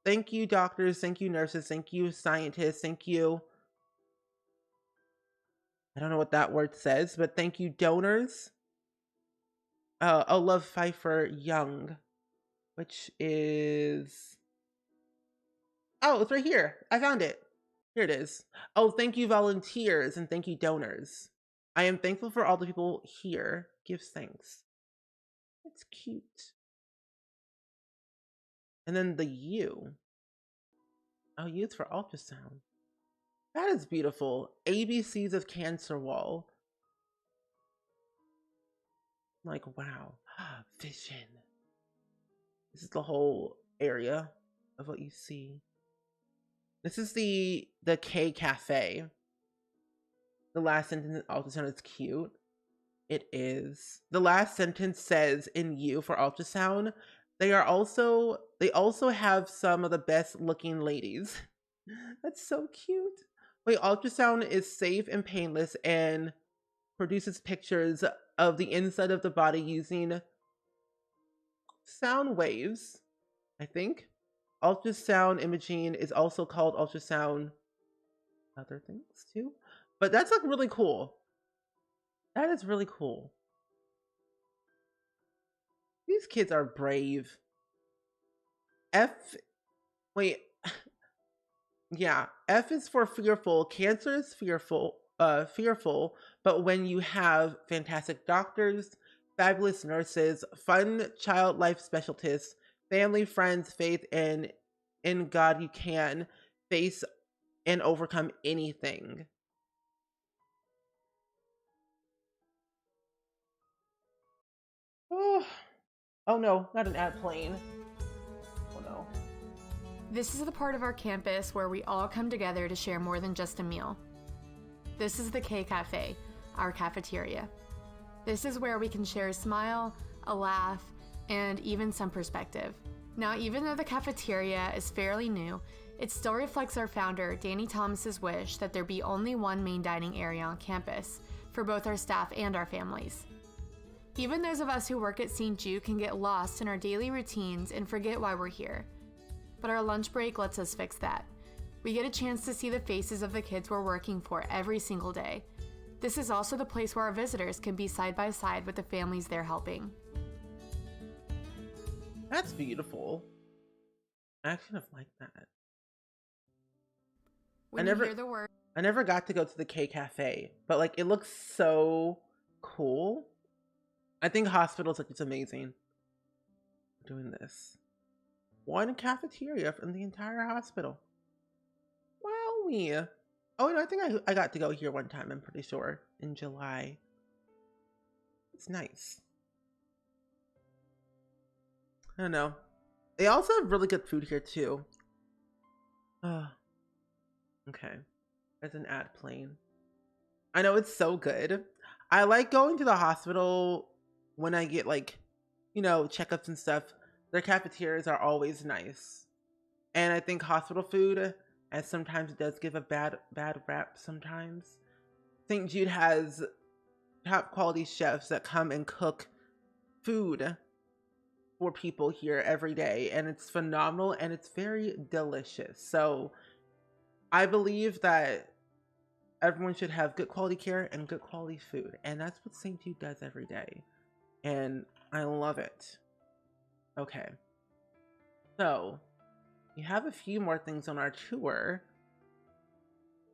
Thank you, doctors. Thank you, nurses. Thank you, scientists. Thank you. I don't know what that word says, but thank you, donors. Love Pfeiffer Young, which is... Oh, it's right here. I found it. Here it is. Oh, thank you, volunteers, and thank you, donors. I am thankful for all the people here. Gives thanks. It's cute. And then the U. Oh, U is for ultrasound. That is beautiful. ABCs of Cancer Wall. Like, wow. Vision. This is the whole area of what you see. This is the K Cafe. The last sentence in ultrasound is cute. It is. The last sentence says in U for ultrasound, they also have some of the best looking ladies. That's so cute. Wait, ultrasound is safe and painless and produces pictures of the inside of the body using sound waves, I think. Ultrasound imaging is also called ultrasound other things too. But that's like really cool. That is really cool. These kids are brave. Wait. Yeah, F is for fearful. Cancer is fearful, but when you have fantastic doctors, fabulous nurses, fun child life specialists, family, friends, faith, and in God, you can face and overcome anything. Oh no, not an ad plane. Oh no. This is the part of our campus where we all come together to share more than just a meal. This is the K Cafe, our cafeteria. This is where we can share a smile, a laugh, and even some perspective. Now, even though the cafeteria is fairly new, it still reflects our founder, Danny Thomas's wish that there be only one main dining area on campus for both our staff and our families. Even those of us who work at St. Jude can get lost in our daily routines and forget why we're here. But our lunch break lets us fix that. We get a chance to see the faces of the kids we're working for every single day. This is also the place where our visitors can be side by side with the families they're helping. That's beautiful. I actually have liked that. When you hear the word, I never got to go to the K Cafe, but like it looks so cool. I think hospitals are just amazing doing this. One cafeteria from the entire hospital. Wow. Oh, no, I think I got to go here one time, I'm pretty sure, in July. It's nice. I don't know. They also have really good food here, too. Oh. Okay. There's an ad plane. I know, it's so good. I like going to the hospital when I get, like, you know, checkups and stuff. Their cafeterias are always nice. And I think hospital food, and sometimes it does give a bad rap sometimes. St. Jude has top quality chefs that come and cook food for people here every day, and it's phenomenal and it's very delicious. So I believe that everyone should have good quality care and good quality food, and that's what St. Jude does every day, and I love it. Okay, so we have a few more things on our tour.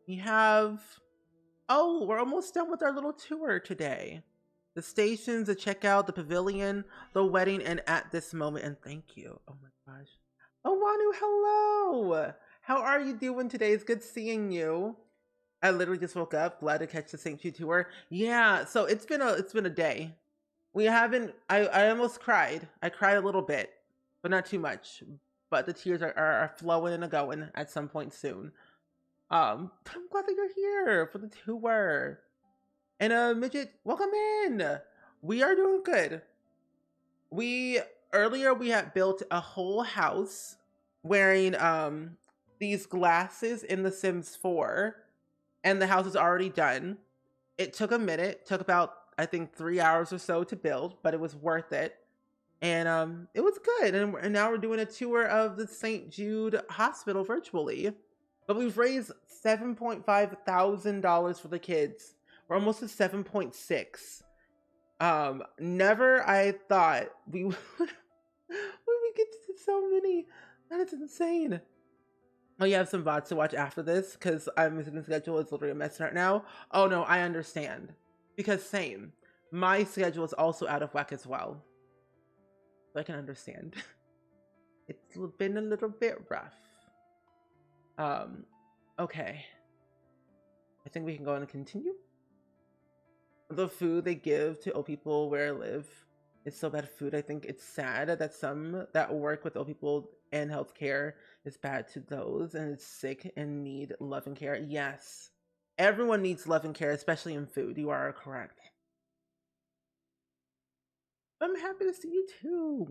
We have, oh, we're almost done with our little tour today. The stations, the checkout, the pavilion, the wedding, and at this moment, and thank you. Oh my gosh. Oh, Wanu, hello. How are you doing today? It's good seeing you. I literally just woke up, glad to catch the St. Jude tour. Yeah, so it's been a day. We haven't, I almost cried. I cried a little bit, but not too much. But the tears are flowing and going at some point soon. But I'm glad that you're here for the tour. And Midget, welcome in. We are doing good. Earlier we had built a whole house wearing these glasses in The Sims 4, and the house is already done. It took a minute, took about I think 3 hours or so to build, but it was worth it. And it was good. And now we're doing a tour of the St. Jude Hospital virtually. But we've raised $7.5 thousand for the kids. We're almost at 7.6. Never I thought we would get to so many. That is insane. Oh, you have some VODs to watch after this because I'm missing the schedule. It's literally a mess right now. Oh no, I understand. Because same. My schedule is also out of whack as well. So I can understand. It's been a little bit rough. Okay. I think we can go on and continue. The food they give to old people where I live is so bad food. I think it's sad that some that work with old people and healthcare is bad to those and it's sick and need love and care. Yes. Everyone needs love and care, especially in food. You are correct. I'm happy to see you too.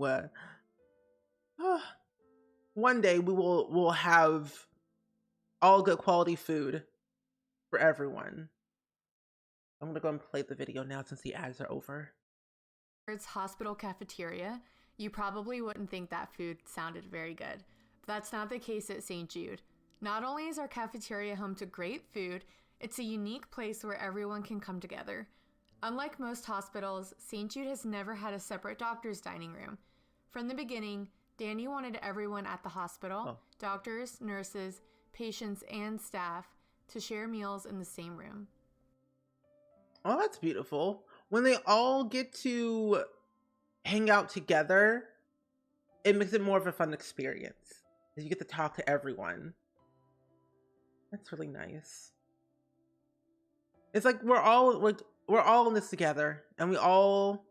One day we'll have all good quality food for everyone. I'm gonna go and play the video now since the ads are over. It's hospital cafeteria. You probably wouldn't think that food sounded very good, but that's not the case at St. Jude. Not only is our cafeteria home to great food, it's a unique place where everyone can come together. Unlike most hospitals, St. Jude has never had a separate doctor's dining room. From the beginning, Danny wanted everyone at the hospital, doctors, nurses, patients, and staff, to share meals in the same room. Oh, that's beautiful. When they all get to hang out together, it makes it more of a fun experience. You get to talk to everyone. That's really nice. It's like we're all in this together, and we all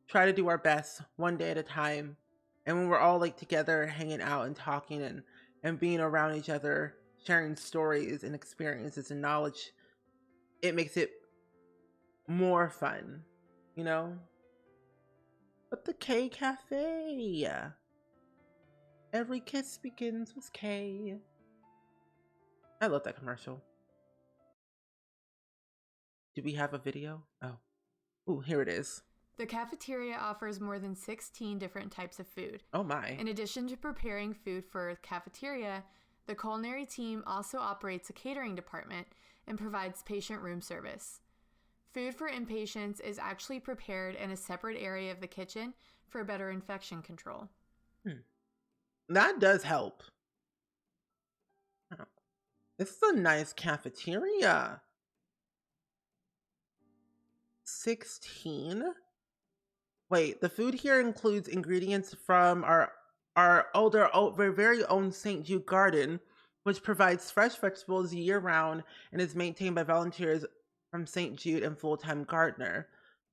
try to do our best one day at a time. And when we're all like together, hanging out and talking and being around each other, sharing stories and experiences and knowledge, it makes it more fun, you know? But the K Cafe. Every kiss begins with K. I love that commercial. Do we have a video? Oh. Ooh, here it is. The cafeteria offers more than 16 different types of food. Oh my. In addition to preparing food for the cafeteria, the culinary team also operates a catering department and provides patient room service. Food for inpatients is actually prepared in a separate area of the kitchen for better infection control. That does help. Oh. This is a nice cafeteria. 16? Wait, the food here includes ingredients from our very own St. Jude garden, which provides fresh vegetables year-round and is maintained by volunteers from St. Jude and full-time gardener.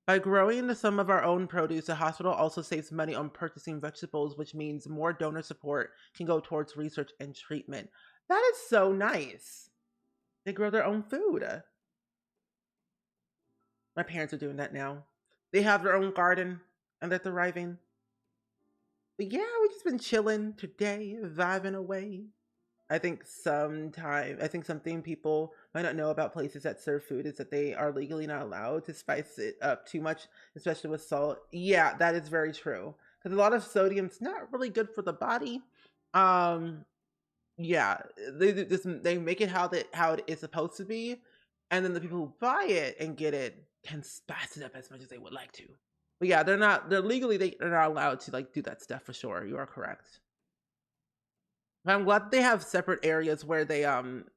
By growing some of our own produce, the hospital also saves money on purchasing vegetables, which means more donor support can go towards research and treatment. That is so nice. They grow their own food. My parents are doing that now. They have their own garden and they're thriving. But yeah, we've just been chilling today, vibing away. I think something people might not know about places that serve food is that they are legally not allowed to spice it up too much, especially with salt. Yeah, that is very true. Because a lot of sodium's not really good for the body. Um, yeah, they make it how it is supposed to be, and then the people who buy it and get it can spice it up as much as they would like to. But yeah, they're not allowed to like do that stuff for sure. You are correct. But I'm glad they have separate areas where they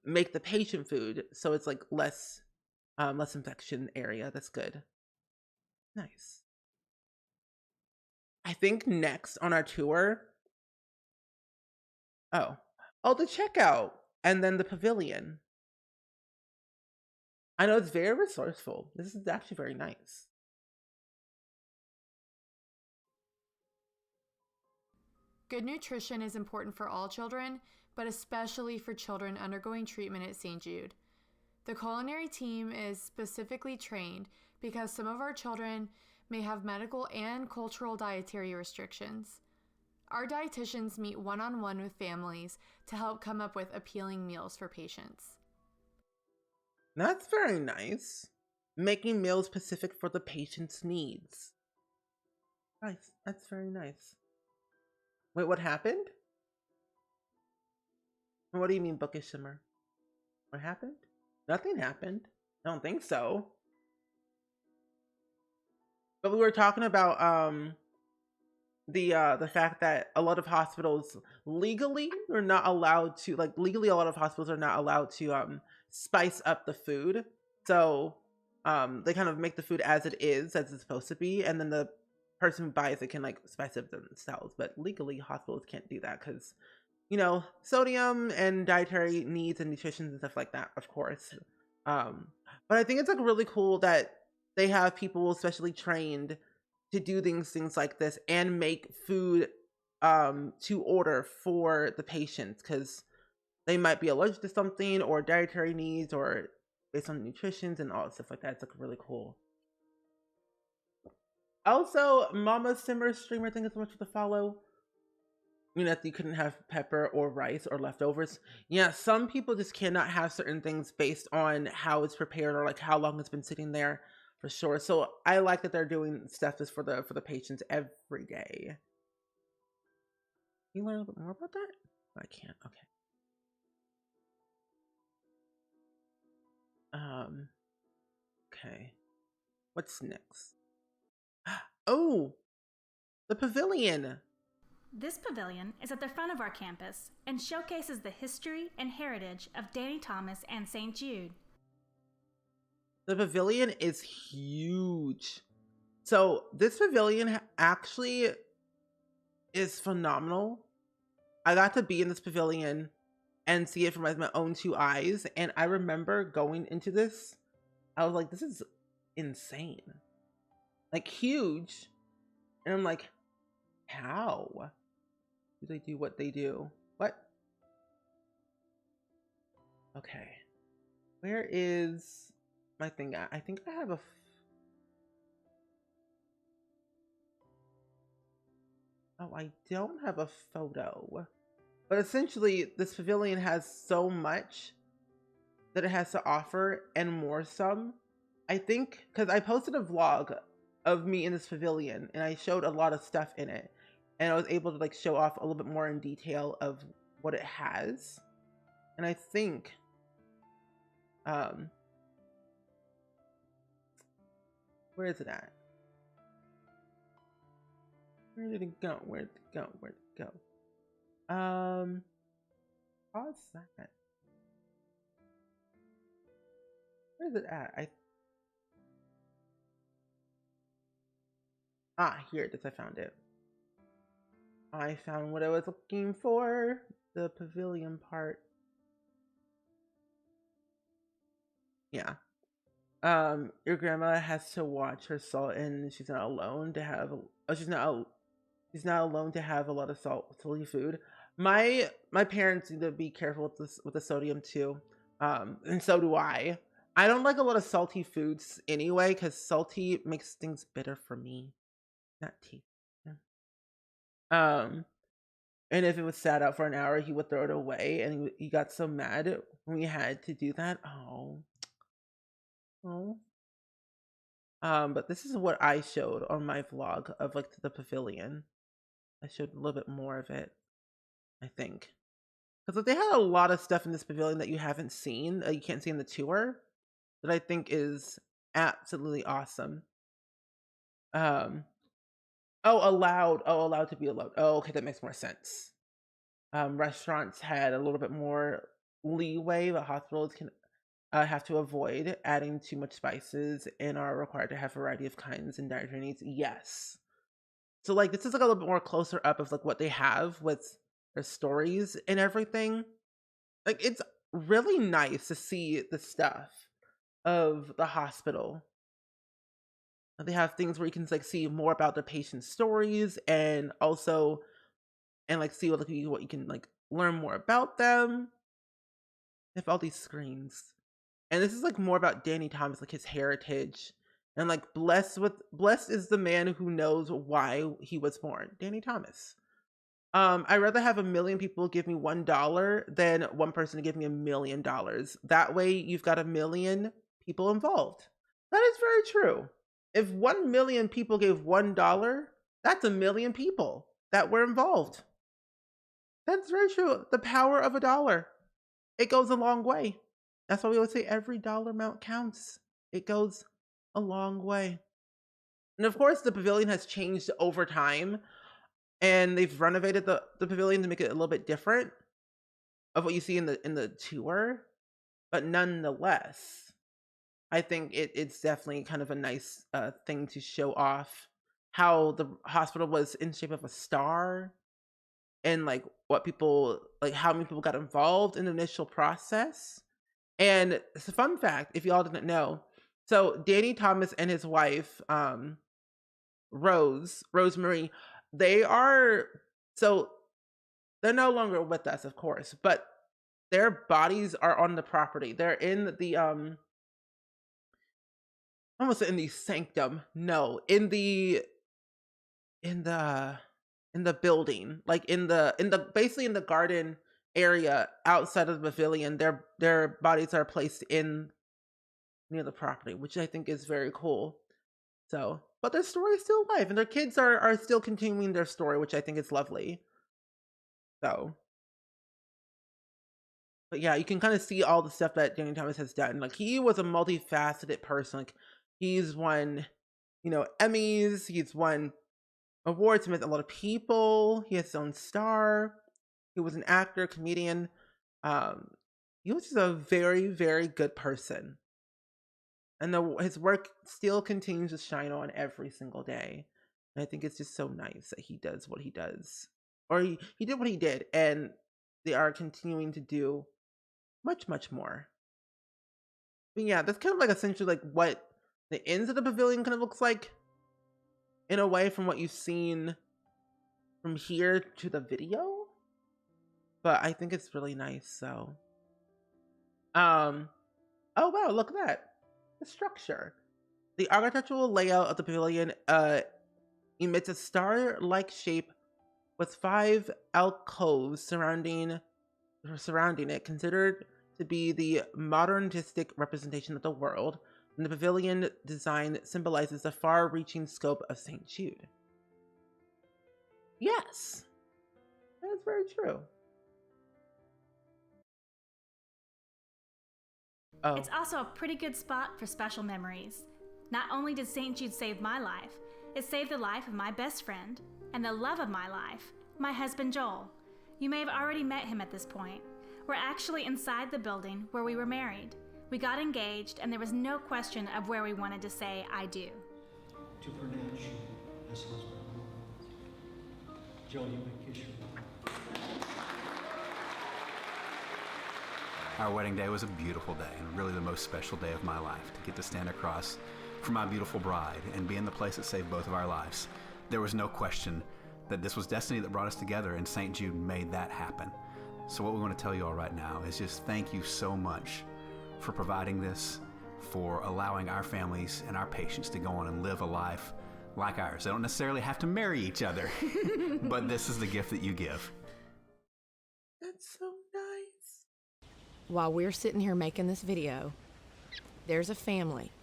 make the patient food, so it's like less infection area. That's good. Nice. I think next on our tour, oh, the checkout and then the pavilion. I know it's very resourceful. This is actually very nice. Good nutrition is important for all children, but especially for children undergoing treatment at St. Jude. The culinary team is specifically trained because some of our children may have medical and cultural dietary restrictions. Our dietitians meet one-on-one with families to help come up with appealing meals for patients. That's very nice. Making meals specific for the patient's needs. Nice. That's very nice. Wait, what happened? What do you mean, bookish simmer? What happened? Nothing happened. I don't think so. But we were talking about the fact that a lot of hospitals legally are not allowed to a lot of hospitals are not allowed to spice up the food. So they kind of make the food as it is, as it's supposed to be, and then the person who buys it can like spice it up themselves. But legally hospitals can't do that because sodium and dietary needs and nutrition and stuff like that, of course. But I think it's like really cool that they have people especially trained to do things like this and make food to order for the patients because they might be allergic to something or dietary needs or based on nutrition and all stuff like that. It's like really cool. Also, Mama Simmer streamer, thank you so much for the follow. That you couldn't have pepper or rice or leftovers. Yeah, some people just cannot have certain things based on how it's prepared or like how long it's been sitting there, for sure. So I like that they're doing stuff just for the patients every day. Can you learn a little bit more about that? I can't. Okay. Okay. What's next? Oh, the pavilion. This pavilion is at the front of our campus and showcases the history and heritage of Danny Thomas and St. Jude. The pavilion is huge. So this pavilion actually is phenomenal. I got to be in this pavilion and see it from my own two eyes. And I remember going into this, I was like, this is insane. Like huge. And I'm like, how do they do what they do? What? Okay. Where is my thing at? I think I have a... Oh, I don't have a photo. But essentially, this pavilion has so much that it has to offer and more some. I think, because I posted a vlog of me in this pavilion and I showed a lot of stuff in it. And I was able to like show off a little bit more in detail of what it has. And I think, where is it at? Where did it go? Where did it go? Where did it go? How's that? Where is it at? Here it is. I found it. I found what I was looking for. The pavilion part. Yeah. Your grandma has to watch her salt, and she's not alone to have. She's not alone to have a lot of salty food. My parents need to be careful with this with the sodium too. And so do I. I don't like a lot of salty foods anyway, because salty makes things bitter for me. Not tea. Yeah. And if it was sat out for an hour, he would throw it away, and he got so mad when we had to do that. Oh. But this is what I showed on my vlog of like the pavilion. I showed a little bit more of it, I think. Because they had a lot of stuff in this pavilion that you haven't seen, you can't see in the tour, that I think is absolutely awesome. Allowed to be allowed. Oh, okay, that makes more sense. Restaurants had a little bit more leeway, but hospitals can have to avoid adding too much spices and are required to have a variety of kinds and dietary needs. Yes. So like this is like a little bit more closer up of like what they have with their stories and everything. Like it's really nice to see the stuff of the hospital. They have things where you can like see more about the patient's stories and also like see what you can like learn more about them. They have all these screens. And this is like more about Danny Thomas, like his heritage. And like blessed is the man who knows why he was born. Danny Thomas. I'd rather have 1 million people give me $1 than one person to give me $1 million. That way you've got 1 million people involved. That is very true. If 1 million people gave $1, that's 1 million people that were involved. That's very true. The power of $1. It goes a long way. That's why we always say every dollar amount counts. It goes a long way. And of course, the pavilion has changed over time. And they've renovated the pavilion to make it a little bit different of what you see in the tour. But nonetheless, I think it's definitely kind of a nice thing to show off how the hospital was in shape of a star. And like what people, like how many people got involved in the initial process. And it's a fun fact, if y'all didn't know. So Danny Thomas and his wife, Rosemary, they're no longer with us, of course, but their bodies are on the property. They're in the almost in the sanctum. No, in the building, like in the basically in the garden area outside of the pavilion. Their bodies are placed in near the property, which I think is very cool. So, but their story is still alive, and their kids are still continuing their story, which I think is lovely. So, but yeah, you can kind of see all the stuff that Danny Thomas has done. Like he was a multifaceted person. Like he's won, Emmys. He's won awards. He met a lot of people. He has his own star. He was an actor, comedian. He was just a very, very good person. And his work still continues to shine on every single day. And I think it's just so nice that he does what he does. Or he did what he did. And they are continuing to do much, much more. But yeah, that's kind of like essentially like what the ends of the pavilion kind of looks like. In a way, from what you've seen from here to the video. But I think it's really nice, so. Oh wow, look at that. The structure. The architectural layout of the pavilion emits a star-like shape with 5 alcoves surrounding it, considered to be the modernistic representation of the world. And the pavilion design symbolizes the far-reaching scope of St. Jude. Yes, that's very true. Oh. It's also a pretty good spot for special memories. Not only did St. Jude save my life, it saved the life of my best friend and the love of my life, my husband Joel. You may have already met him at this point. We're actually inside the building where we were married. We got engaged, and there was no question of where we wanted to say I do. To pronounce you as husband. Joel, you may kiss your wife. Our wedding day was a beautiful day, and really the most special day of my life, to get to stand across from my beautiful bride and be in the place that saved both of our lives. There was no question that this was destiny that brought us together, and St. Jude made that happen. So what we want to tell you all right now is just thank you so much for providing this, for allowing our families and our patients to go on and live a life like ours. They don't necessarily have to marry each other, but this is the gift that you give. It's so nice. While we're sitting here making this video, there's a family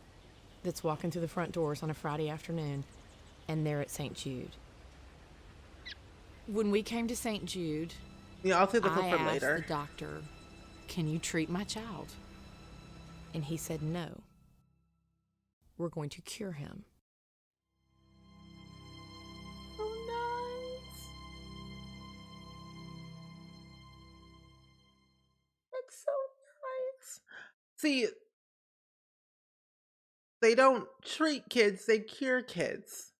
that's walking through the front doors on a Friday afternoon, and they're at St. Jude. When we came to St. Jude, yeah, I'll save the clip I for asked later. the doctor, "Can you treat my child?" And he said, "No. We're going to cure him." Oh, nice. That's so nice. See, they don't treat kids, they cure kids.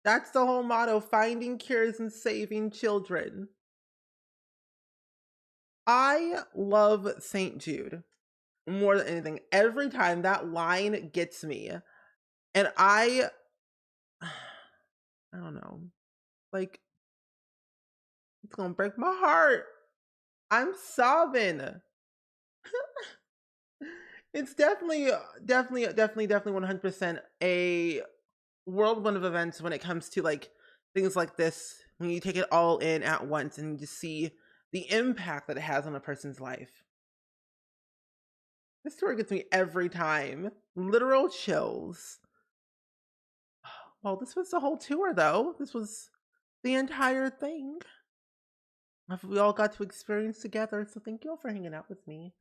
That's the whole motto, finding cures and saving children. I love St. Jude more than anything. Every time that line gets me, and I don't know, like, it's gonna break my heart. I'm sobbing. It's definitely 100% a whirlwind of events when it comes to like things like this, when you take it all in at once and you just see the impact that it has on a person's life. This story gets me every time. Literal chills. Well, this was the whole tour though. This was the entire thing. We all got to experience together, so thank you all for hanging out with me.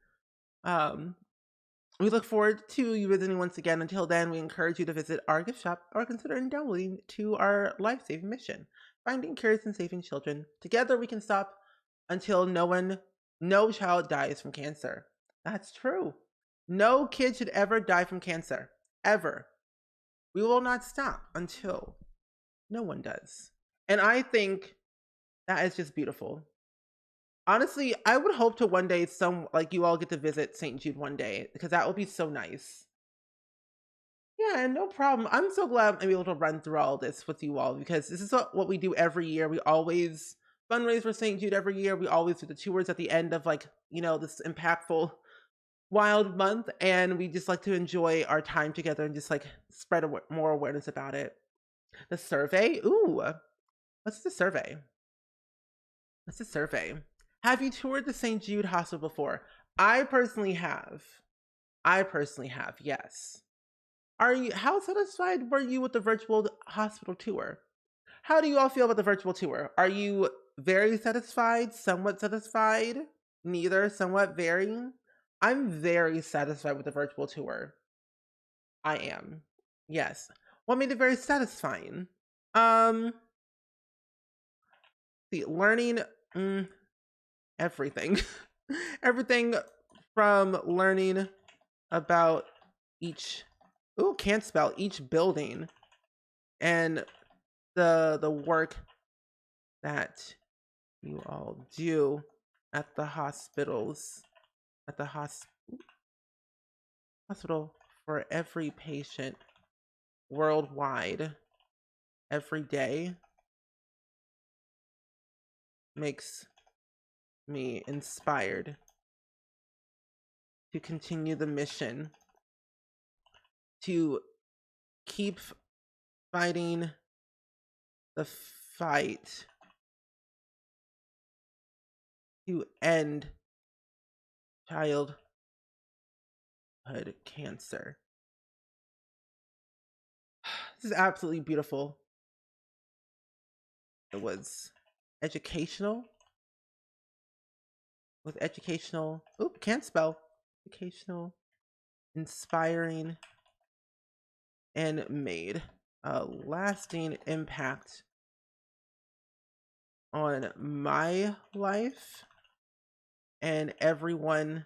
We look forward to you visiting once again. Until then, we encourage you to visit our gift shop or consider downloading to our life-saving mission, finding cures and saving children. Together, we can stop until no child dies from cancer. That's true. No kid should ever die from cancer. Ever. We will not stop until no one does. And I think that is just beautiful. Honestly, I would hope to one day you all get to visit St. Jude one day, because that would be so nice. Yeah, no problem. I'm so glad I'm able to run through all this with you all, because this is what we do every year. We always fundraise for St. Jude every year. We always do the tours at the end of this impactful wild month, and we just like to enjoy our time together and just like spread more awareness about it. The survey? Ooh, what's the survey? What's the survey? Have you toured the St. Jude Hospital before? I personally have, yes. How satisfied were you with the virtual hospital tour? How do you all feel about the virtual tour? Are you very satisfied, somewhat satisfied, neither, somewhat, very? I'm very satisfied with the virtual tour. I am. Yes. What made it very satisfying? Learning, everything. Everything from learning about each building and the work that you all do at the hospitals, at the hospital for every patient worldwide every day makes me inspired to continue the mission, to keep fighting the fight to end childhood cancer. This is absolutely beautiful. It was educational. With educational, can't spell. Educational, inspiring, and made a lasting impact on my life and everyone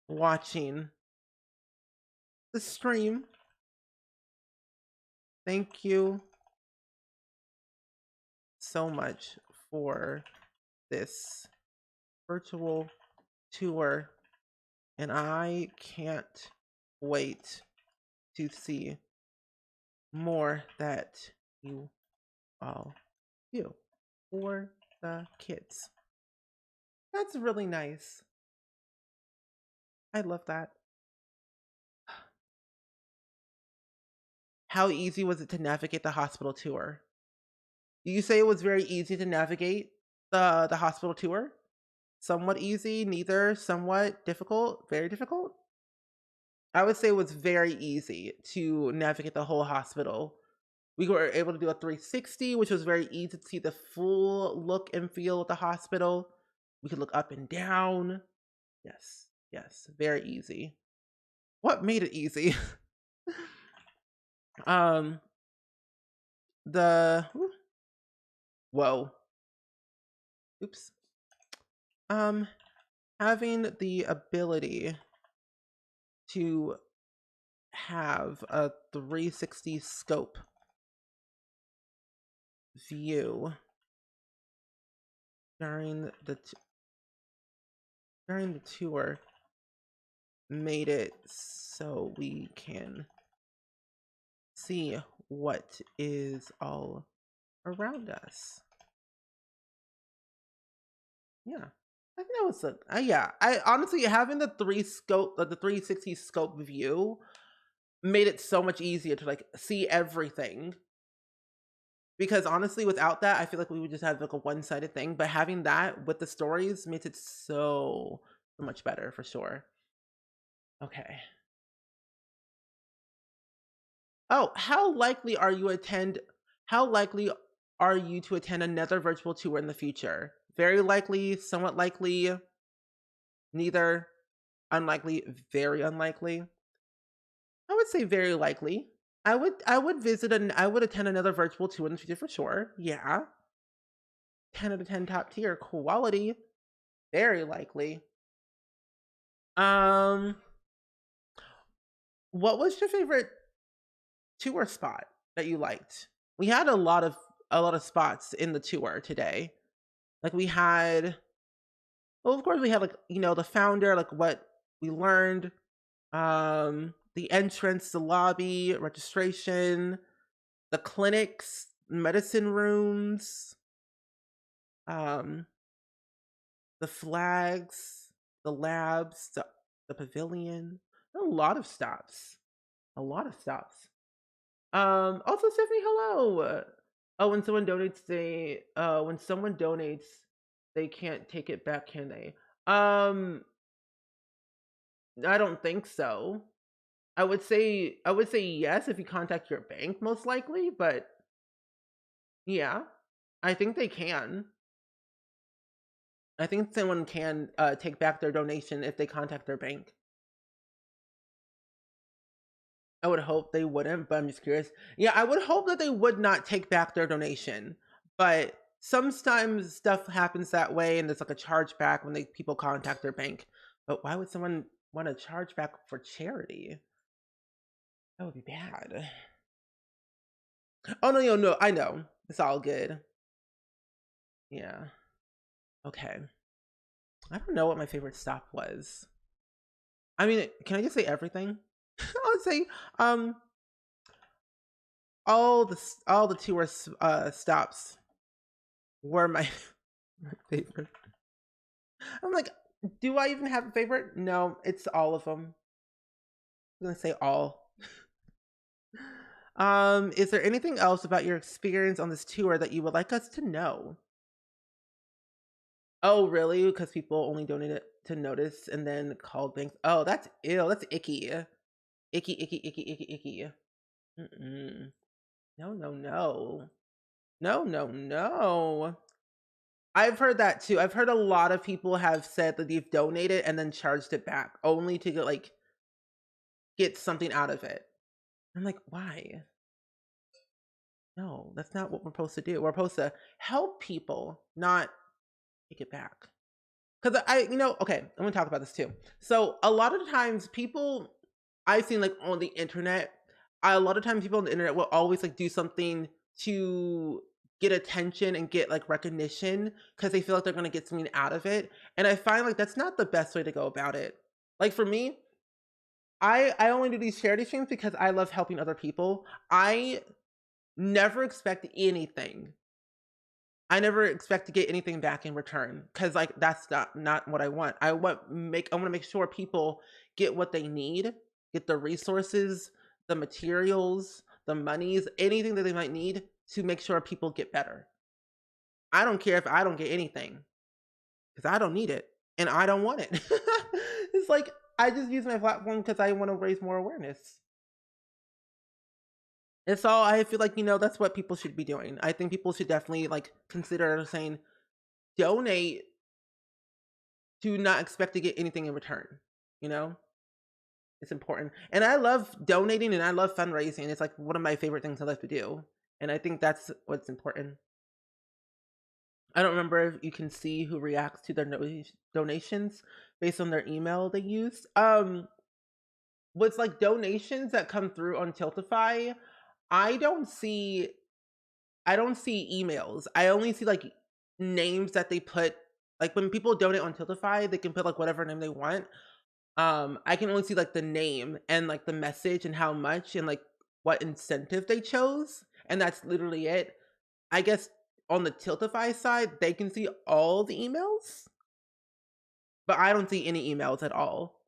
watching the stream. Thank you so much for this virtual tour, and I can't wait to see more that you all do for the kids. That's really nice. I love that. How easy was it to navigate the hospital tour? Do you say it was very easy to navigate the hospital tour? somewhat easy, neither somewhat difficult, very difficult. I would say it was very easy to navigate the whole hospital. We were able to do a 360, which was very easy to see the full look and feel of the hospital. We could look up and down. Yes, yes, very easy. What made it easy? The whoa, oops. Having the ability to have a 360 scope view during the tour made it so we can see what is all around us. Yeah, I think that was yeah. I honestly, having the 360 scope view made it so much easier to like see everything. Because honestly, without that, I feel like we would just have like a one-sided thing. But having that with the stories makes it so much better for sure. Okay. Oh, how likely are you to attend another virtual tour in the future? Very likely, somewhat likely, neither, unlikely, very unlikely. I would say very likely. I would attend another virtual tour in the future for sure. Yeah. 10 out of 10 top tier quality. Very likely. What was your favorite tour spot that you liked? We had a lot of spots in the tour today. Like we had, well, of course we had like, the founder, like what we learned, the entrance, the lobby, registration, the clinics, medicine rooms, the flags, the labs, the pavilion. A lot of stops. A lot of stops. Also Stephanie, hello. Oh, when someone donates, they can't take it back, can they? I don't think so. I would say yes if you contact your bank, most likely, but yeah, I think they can. I think someone can take back their donation if they contact their bank. I would hope they wouldn't, but I'm just curious. Yeah, I would hope that they would not take back their donation, but sometimes stuff happens that way and there's like a chargeback when people contact their bank. But why would someone want to charge back for charity? That would be bad. Oh, no, I know. It's all good. Yeah. Okay. I don't know what my favorite stop was. I mean, can I just say everything? I would say all the tour stops were my favorite. I'm like, do I even have a favorite? No, it's all of them. I'm gonna say all. Is there anything else about your experience on this tour that you would like us to know? Oh, really? Because people only donated to notice and then called banks. Oh, that's ill. That's icky. Icky, icky, icky, icky, icky. Mm-mm. No, no, no. No, no, no. I've heard that too. I've heard a lot of people have said that they've donated and then charged it back only to get something out of it. I'm like, why? No, that's not what we're supposed to do. We're supposed to help people, not take it back. Because okay, I'm gonna talk about this too. So a lot of the times people I've seen like on the internet, a lot of times people on the internet will always like do something to get attention and get like recognition because they feel like they're gonna get something out of it. And I find like that's not the best way to go about it. Like for me, I only do these charity streams because I love helping other people. I never expect anything. I never expect to get anything back in return because like that's not what I want. I want to make sure people get what they need, get the resources, the materials, the monies, anything that they might need to make sure people get better. I don't care if I don't get anything because I don't need it. and I don't want it. It's like, I just use my platform because I want to raise more awareness. It's all, I feel like, that's what people should be doing. I think people should definitely like consider saying, donate to not expect to get anything in return. It's important. And I love donating and I love fundraising. It's like one of my favorite things I like to do. And I think that's what's important. I don't remember if you can see who reacts to their donations based on their email they used. What's like donations that come through on Tiltify, I don't see emails. I only see like names that they put, like when people donate on Tiltify, they can put like whatever name they want. I can only see like the name and like the message and how much and like what incentive they chose. And that's literally it. I guess on the Tiltify side, they can see all the emails, but I don't see any emails at all.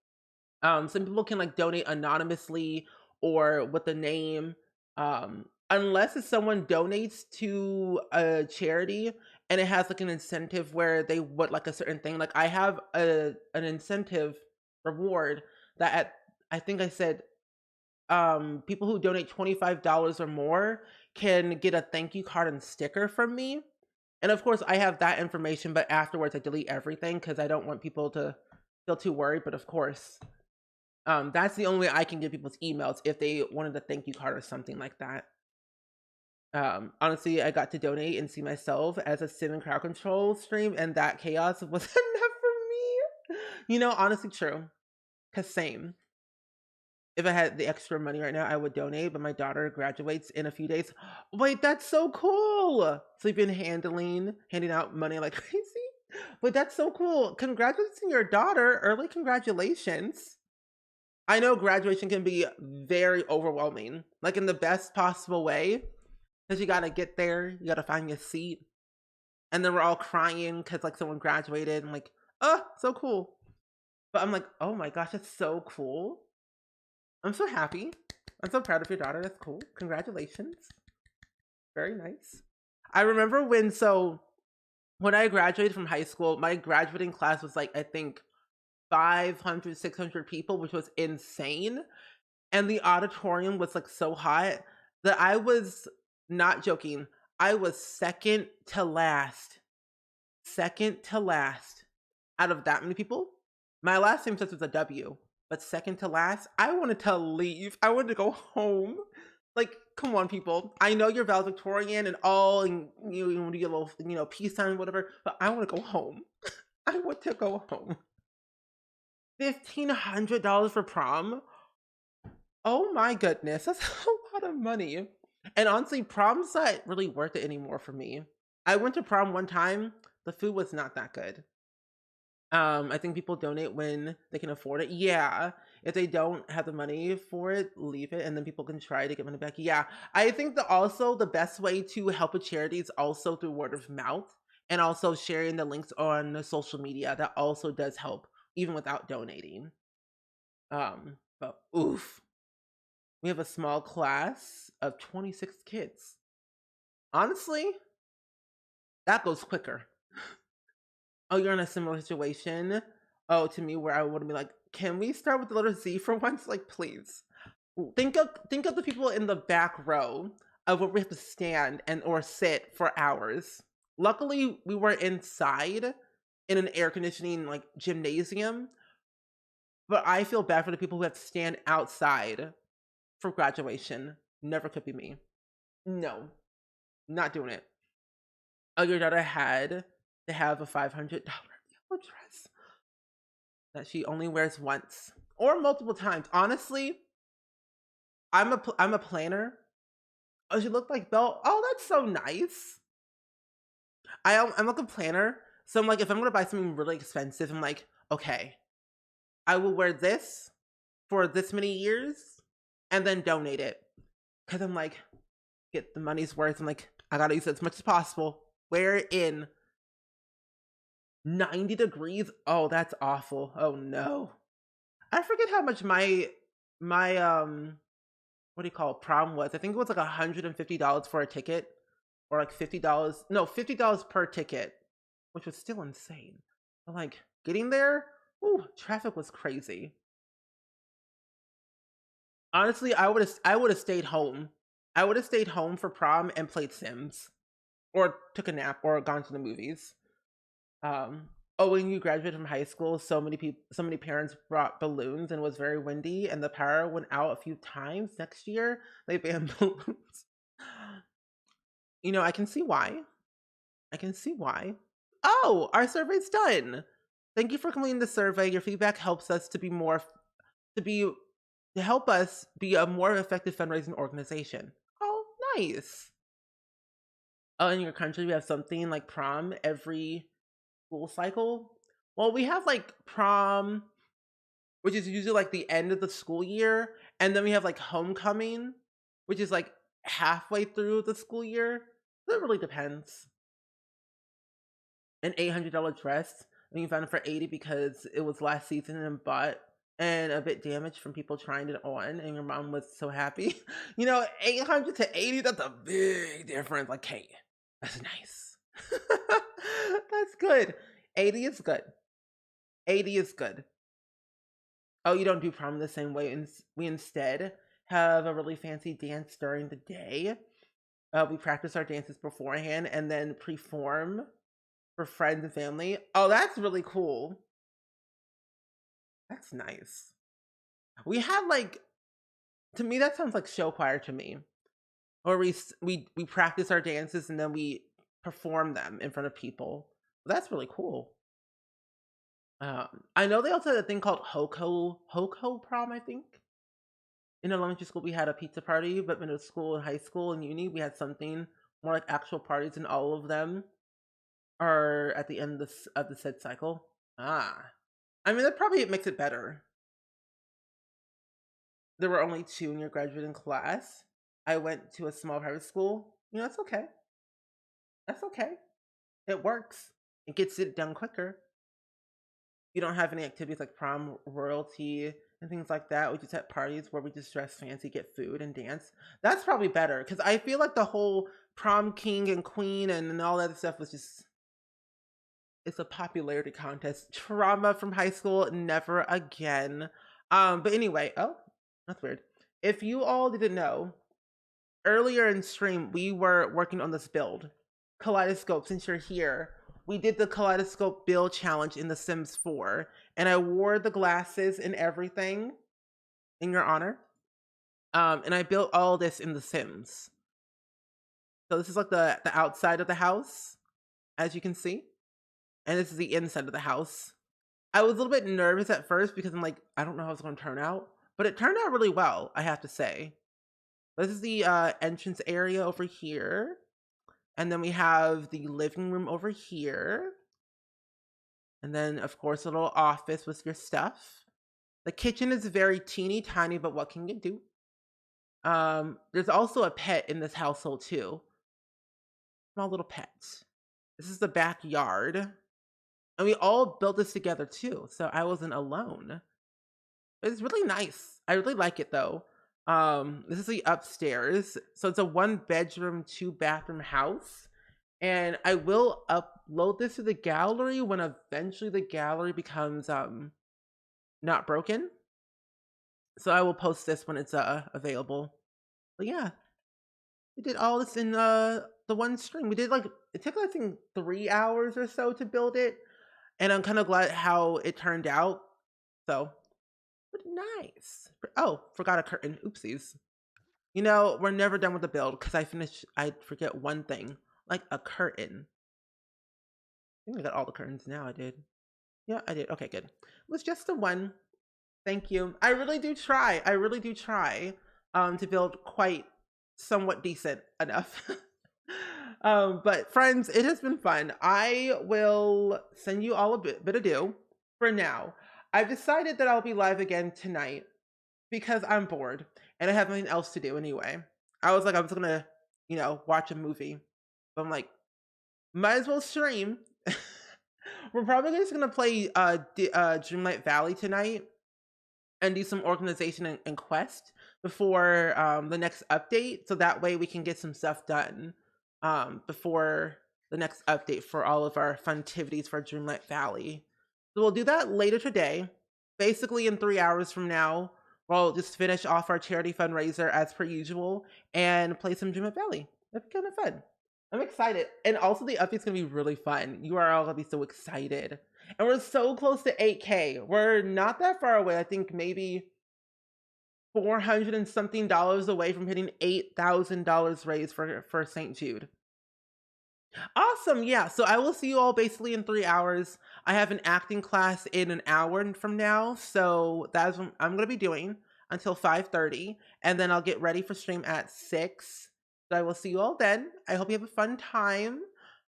Some people can like donate anonymously or with a name, unless it's someone donates to a charity and it has like an incentive where they would like a certain thing. Like I have an incentive reward that I think I said people who donate $25 or more can get a thank you card and sticker from me. And of course I have that information, but afterwards I delete everything because I don't want people to feel too worried. But of course, that's the only way I can get people's emails if they wanted a thank you card or something like that. Honestly, I got to donate and see myself as a sim and crowd control stream, and that chaos was enough for me. Honestly, true. Cause same. If I had the extra money right now, I would donate, but my daughter graduates in a few days. Wait, that's so cool. So you've been handing out money like crazy? But that's so cool. Congratulations to your daughter. Early congratulations. I know graduation can be very overwhelming, like in the best possible way, because you got to get there, you got to find your seat. And then we're all crying because like someone graduated and like, oh, so cool. But I'm like, oh my gosh, that's so cool. I'm so happy. I'm so proud of your daughter. That's cool. Congratulations. Very nice. I remember when I graduated from high school, my graduating class was like, I think 500, 600 people, which was insane. And the auditorium was like so hot that I was not joking. I was second to last out of that many people. My last name was a W, but second to last. I wanted to leave. I wanted to go home. Like, come on, people. I know you're valedictorian and all, and you want to get a little, peace sign, whatever, but I want to go home. I want to go home. $1,500 for prom? Oh my goodness, that's a lot of money. And honestly, prom's not really worth it anymore for me. I went to prom one time. The food was not that good. I think people donate when they can afford it. Yeah. If they don't have the money for it, leave it, and then people can try to get money back. Yeah. I think that also the best way to help a charity is also through word of mouth and also sharing the links on social media. That also does help, even without donating. But oof. We have a small class of 26 kids. Honestly, that goes quicker. Oh, you're in a similar situation? Oh, to me, where I would be like, can we start with the letter Z for once? Like, please. Think of the people in the back row of where we have to stand or sit for hours. Luckily, we were inside in an air conditioning like gymnasium. But I feel bad for the people who have to stand outside for graduation. Never could be me. No, not doing it. Oh, your daughter had to have a $500 yellow dress that she only wears once or multiple times. Honestly, I'm a planner. Oh, she looked like Belle. Oh, that's so nice. I'm like a planner. So I'm like, if I'm going to buy something really expensive, I'm like, okay, I will wear this for this many years and then donate it. Because I'm like, get the money's worth. I'm like, I got to use it as much as possible. Wear it in 90 degrees. Oh, that's awful. Oh no. I forget how much my what do you call it, prom was. I think it was like $150 for a ticket, or like $50. No, $50 per ticket, which was still insane. But like, getting there, ooh, traffic was crazy. Honestly, I would have stayed home. I would have stayed home for prom and played Sims, or took a nap, or gone to the movies. Oh, when you graduated from high school, so many parents brought balloons, and it was very windy, and the power went out a few times. Next year, they banned balloons. You know, I can see why. I can see why. Oh, our survey's done. Thank you for completing the survey. Your feedback helps us to be more to be to help us be a more effective fundraising organization. Oh, nice. Oh, in your country, we have something like prom every school cycle. Well, we have like prom, which is usually like the end of the school year, and then we have like homecoming, which is like halfway through the school year. That really depends. An $800 dress, and you found it for 80 because it was last season and bought and a bit damaged from people trying it on, and your mom was so happy. You know, 800 to 80, that's a big difference. Like, hey, that's nice. That's good. 80 is good. 80 is good. Oh, you don't do prom the same way. We instead have a really fancy dance during the day. We practice our dances beforehand and then perform for friends and family. Oh, that's really cool. That's nice. We have like, to me, that sounds like show choir to me. Or we practice our dances and then we perform them in front of people. That's really cool. I know they also had a thing called Hoko prom, I think. In elementary school, we had a pizza party, but middle school and high school and uni, we had something more like actual parties, and all of them are at the end of the said cycle. Ah. I mean, that probably makes it better. There were only 2 in your graduating class. I went to a small private school. You know, that's okay. That's okay. It works. It gets it done quicker. You don't have any activities like prom, royalty, and things like that. We just had parties where we just dress fancy, get food, and dance. That's probably better, because I feel like the whole prom king and queen and all that stuff was just, it's a popularity contest. Trauma from high school, never again. But anyway, oh, that's weird. If you all didn't know, earlier in stream, we were working on this build. Kaleidoscope, since you're here, we did the Kaleidoscope build challenge in The Sims 4, and I wore the glasses and everything in your honor. And I built all this in The Sims. So this is like the outside of the house, as you can see. And this is the inside of the house. I was a little bit nervous at first because I'm like, I don't know how it's going to turn out. But it turned out really well, I have to say. This is the entrance area over here. And then we have the living room over here. And then, of course, a little office with your stuff. The kitchen is very teeny tiny, but what can you do? There's also a pet in this household, too. Small little pet. This is the backyard. And we all built this together, too. So I wasn't alone. It's really nice. I really like it, though. This is the upstairs. So it's a 1-bedroom, 2-bathroom house. And I will upload this to the gallery when eventually the gallery becomes not broken. So I will post this when it's available. But yeah, we did all this in the one stream. We did like, it took I think 3 hours or so to build it, and I'm kind of glad how it turned out. So, but nice. Oh, forgot a curtain. Oopsies. You know, we're never done with the build because I forget one thing, like a curtain. I think I got all the curtains now. I did. Yeah, I did. Okay, good. It was just the one. Thank you. I really do try. I really do try to build quite somewhat decent enough. But friends, it has been fun. I will send you all a bit ado for now. I've decided that I'll be live again tonight because I'm bored and I have nothing else to do anyway. I was like, gonna, watch a movie. But I'm like, might as well stream. We're probably just gonna play Dreamlight Valley tonight and do some organization and quest before the next update, so that way we can get some stuff done before the next update for all of our fun activities for Dreamlight Valley. So we'll do that later today. Basically, in 3 hours from now, we'll just finish off our charity fundraiser as per usual and play some Dream Valley. That'd be kind of fun. I'm excited. And also, the update's going to be really fun. You are all going to be so excited. And we're so close to 8K. We're not that far away. I think maybe $400 and something away from hitting $8,000 raised for St. Jude. Awesome. Yeah. So I will see you all basically in 3 hours. I have an acting class in an hour from now. So that's what I'm going to be doing until 5:30. And then I'll get ready for stream at 6. So I will see you all then. I hope you have a fun time.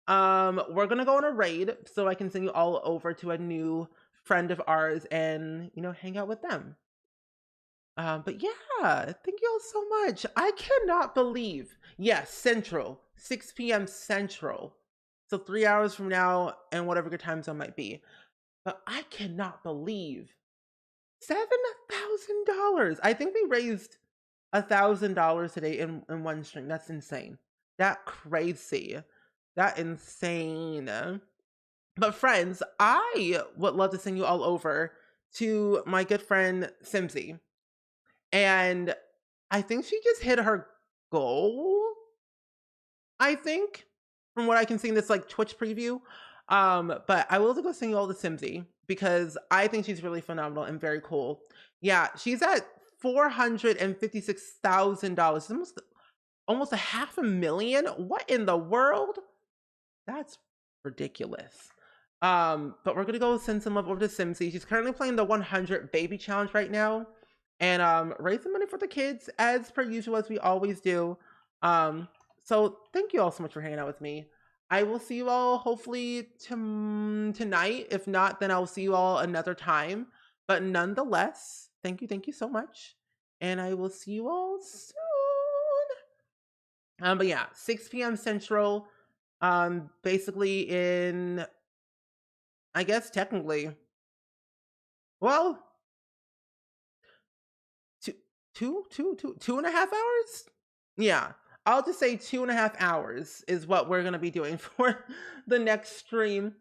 We're going to go on a raid so I can send you all over to a new friend of ours and, hang out with them. But yeah, thank you all so much. I cannot believe, yes, Central, 6 p.m. Central. So 3 hours from now and whatever your time zone might be. But I cannot believe $7,000. I think we raised $1,000 today in one stream. That's insane. That crazy. That insane. But friends, I would love to send you all over to my good friend Simsy. And I think she just hit her goal. I think, from what I can see in this Twitch preview. But I will go send you all to Simsy because I think she's really phenomenal and very cool. Yeah, she's at $456,000. Almost $500,000. What in the world? That's ridiculous. But we're gonna go send some love over to Simsy. She's currently playing the 100 baby challenge right now. And raising money for the kids as per usual, as we always do. So thank you all so much for hanging out with me. I will see you all hopefully tonight. If not, then I'll see you all another time. But nonetheless, thank you so much. And I will see you all soon. But yeah, 6 p.m. Central. Basically in, I guess technically, well, 2.5 hours. Yeah, I'll just say 2.5 hours is what we're gonna be doing for the next stream,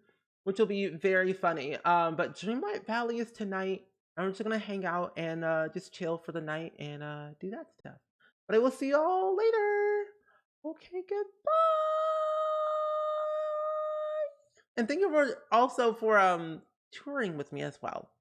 which will be very funny. But Dreamlight Valley is tonight. I'm just gonna hang out and just chill for the night and do that stuff. But I will see y'all later. Okay, goodbye. And thank you also for touring with me as well.